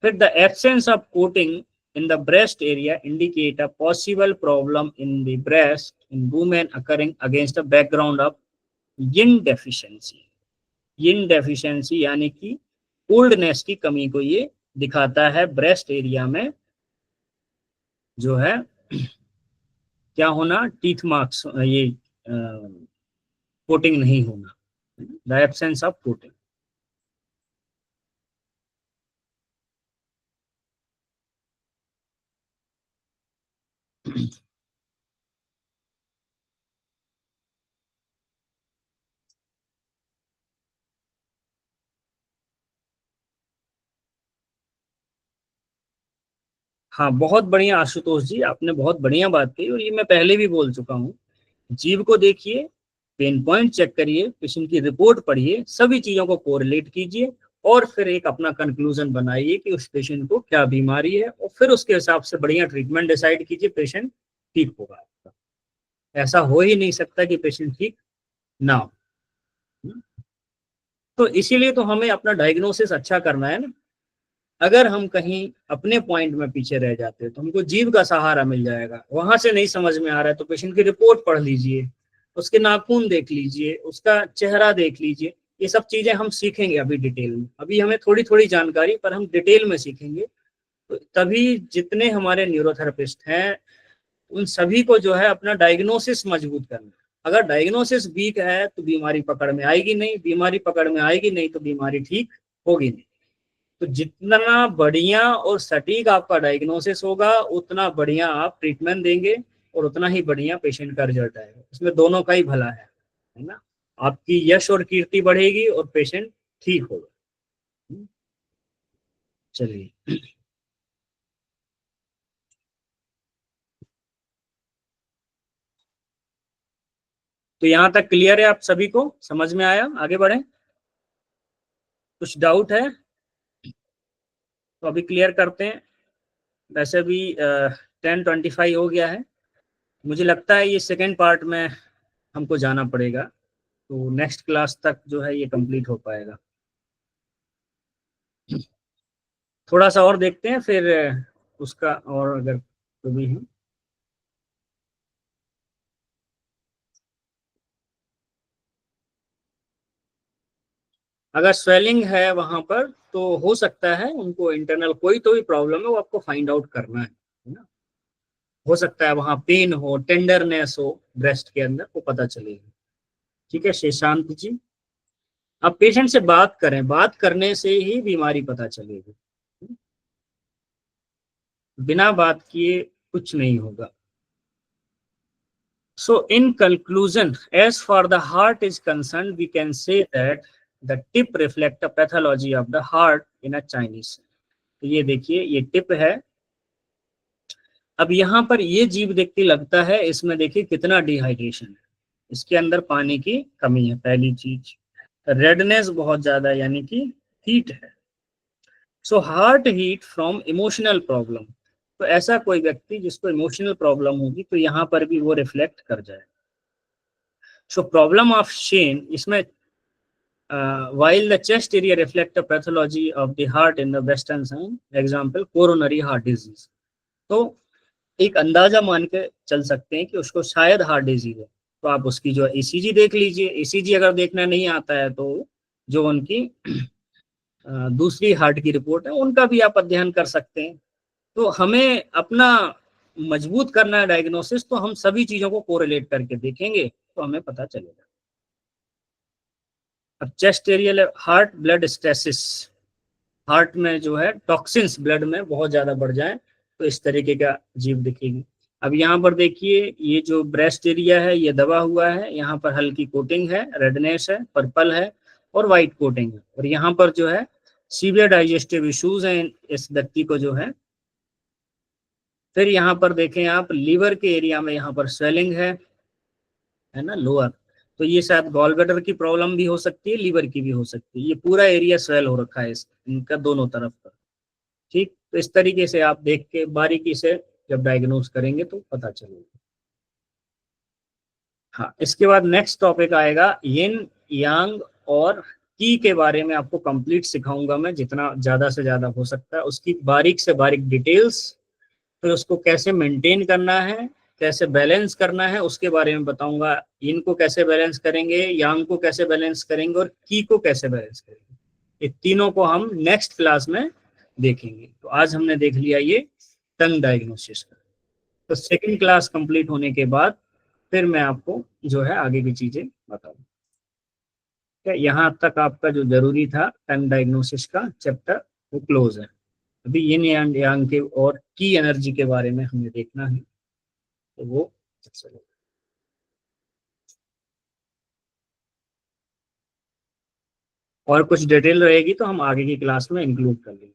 फिर the absence of coating in the breast area indicate a possible problem in the breast in women occurring against a background of yin deficiency। yin deficiency यानी कि coldness की कमी को ये दिखाता है। ब्रेस्ट एरिया में जो है क्या होना, टीथ मार्क्स, ये कोटिंग नहीं होना, द एब्सेंस ऑफ कोटिंग। हाँ, बहुत बढ़िया आशुतोष जी, आपने बहुत बढ़िया बात कही, और ये मैं पहले भी बोल चुका हूँ। जीव को देखिए, पेन पॉइंट चेक करिए, पेशेंट की रिपोर्ट पढ़िए, सभी चीजों को कोरिलेट कीजिए, और फिर एक अपना कंक्लूजन बनाइए कि उस पेशेंट को क्या बीमारी है, और फिर उसके हिसाब से बढ़िया ट्रीटमेंट डिसाइड कीजिए, पेशेंट ठीक होगा आपका। ऐसा हो ही नहीं सकता कि पेशेंट ठीक ना हो। तो इसीलिए तो हमें अपना डायग्नोसिस अच्छा करना है ना। अगर हम कहीं अपने पॉइंट में पीछे रह जाते हैं तो हमको जीव का सहारा मिल जाएगा। वहां से नहीं समझ में आ रहा है तो पेशेंट की रिपोर्ट पढ़ लीजिए, उसके नाखून देख लीजिए, उसका चेहरा देख लीजिए। ये सब चीजें हम सीखेंगे अभी डिटेल में। अभी हमें थोड़ी थोड़ी जानकारी, पर हम डिटेल में सीखेंगे। तो तभी जितने हमारे न्यूरोथेरेपिस्ट हैं उन सभी को जो है अपना डायग्नोसिस मजबूत करना है। अगर डायग्नोसिस वीक है तो बीमारी पकड़ में आएगी नहीं, बीमारी पकड़ में आएगी नहीं तो बीमारी ठीक होगी नहीं। तो जितना बढ़िया और सटीक आपका डायग्नोसिस होगा उतना बढ़िया आप ट्रीटमेंट देंगे और उतना ही बढ़िया पेशेंट का रिजल्ट आएगा। इसमें दोनों का ही भला है ना। आपकी यश और कीर्ति बढ़ेगी और पेशेंट ठीक होगा। चलिए, तो यहां तक क्लियर है, आप सभी को समझ में आया? आगे बढ़े, कुछ डाउट है तो अभी क्लियर करते हैं। वैसे भी 10:25 हो गया है। मुझे लगता है ये सेकेंड पार्ट में हमको जाना पड़ेगा, तो नेक्स्ट क्लास तक जो है ये कंप्लीट हो पाएगा। थोड़ा सा और देखते हैं, फिर उसका और अगर तो भी है। अगर स्वेलिंग है वहां पर तो हो सकता है उनको इंटरनल कोई तो भी प्रॉब्लम है, वो आपको फाइंड आउट करना है ना। हो सकता है वहां पेन हो, टेंडरनेस हो ब्रेस्ट के अंदर, वो पता चलेगा। ठीक है शेषांत जी, अब पेशेंट से बात करें, बात करने से ही बीमारी पता चलेगी, बिना बात किए कुछ नहीं होगा। So in conclusion, as far the heart is concerned, we can say that the tip reflect a pathology of the heart in a Chinese। तो ये देखिए, ये टिप है। अब यहाँ पर ये जीव देखते लगता है, इसमें देखिए कितना डिहाइड्रेशन है, इसके अंदर पानी की कमी है। पहली चीज, रेडनेस बहुत ज्यादा यानी कि हीट है। So heart heat from emotional problem, तो ऐसा कोई व्यक्ति जिसको इमोशनल प्रॉब्लम होगी तो यहाँ पर भी वो रिफ्लेक्ट कर जाए। सो प्रॉब्लम ऑफ शेन, इसमें while the chest area reflect a pathology of the heart in the western sign, example coronary heart disease, तो एक अंदाजा मान के चल सकते हैं कि उसको शायद हार्ट डिजीज है। तो आप उसकी जो ईसीजी देख लीजिए। ईसीजी अगर देखना नहीं आता है तो जो उनकी दूसरी हार्ट की रिपोर्ट है उनका भी आप अध्ययन कर सकते हैं। तो हमें अपना मजबूत करना है डायग्नोसिस, तो हम सभी चीजों को कोरिलेट करके देखेंगे तो हमें पता चलेगा। अब chest aerial heart blood stasis, heart में जो है टॉक्सिन्स ब्लड में बहुत ज्यादा बढ़ जाए तो इस तरीके का जीव दिखेगी। अब यहाँ पर देखिए ये जो ब्रेस्ट एरिया है ये दबा हुआ है, यहाँ पर हल्की कोटिंग है, रेडनेस है, पर्पल है और व्हाइट कोटिंग है, और यहाँ पर जो है सीवियर डाइजेस्टिव इश्यूज हैं इस व्यक्ति को जो है। फिर यहाँ पर देखें आप लीवर के एरिया में यहाँ पर स्वेलिंग है ना लोअर, तो ये शायद गॉल ब्लैडर की प्रॉब्लम भी हो सकती है, लीवर की भी हो सकती है। ये पूरा एरिया स्वेल हो रखा है इनका दोनों तरफ का। ठीक, तो इस तरीके से आप देख के बारीकी से जब डायग्नोज करेंगे तो पता चलेगा। हाँ, इसके बाद नेक्स्ट टॉपिक आएगा यिन यांग और की के बारे में आपको कंप्लीट सिखाऊंगा मैं, जितना ज्यादा से ज्यादा हो सकता है उसकी बारीक से बारीक डिटेल्स। फिर उसको कैसे मेंटेन करना है, कैसे बैलेंस करना है उसके बारे में बताऊंगा। यिन को कैसे बैलेंस करेंगे, यांग को कैसे बैलेंस करेंगे और की को कैसे बैलेंस करेंगे, ये तीनों को हम नेक्स्ट क्लास में देखेंगे। तो आज हमने देख लिया ये टंग डायग्नोसिस का। तो सेकंड क्लास कंप्लीट होने के बाद फिर मैं आपको जो है आगे की चीजें बताऊंगा। क्या यहाँ तक आपका जो जरूरी था टंग डायग्नोसिस का चैप्टर वो क्लोज है। अभी यिन एंड यांग के और की एनर्जी के बारे में हमें देखना है, तो वो चलेगा। और कुछ डिटेल रहेगी तो हम आगे की क्लास में इंक्लूड कर लेंगे।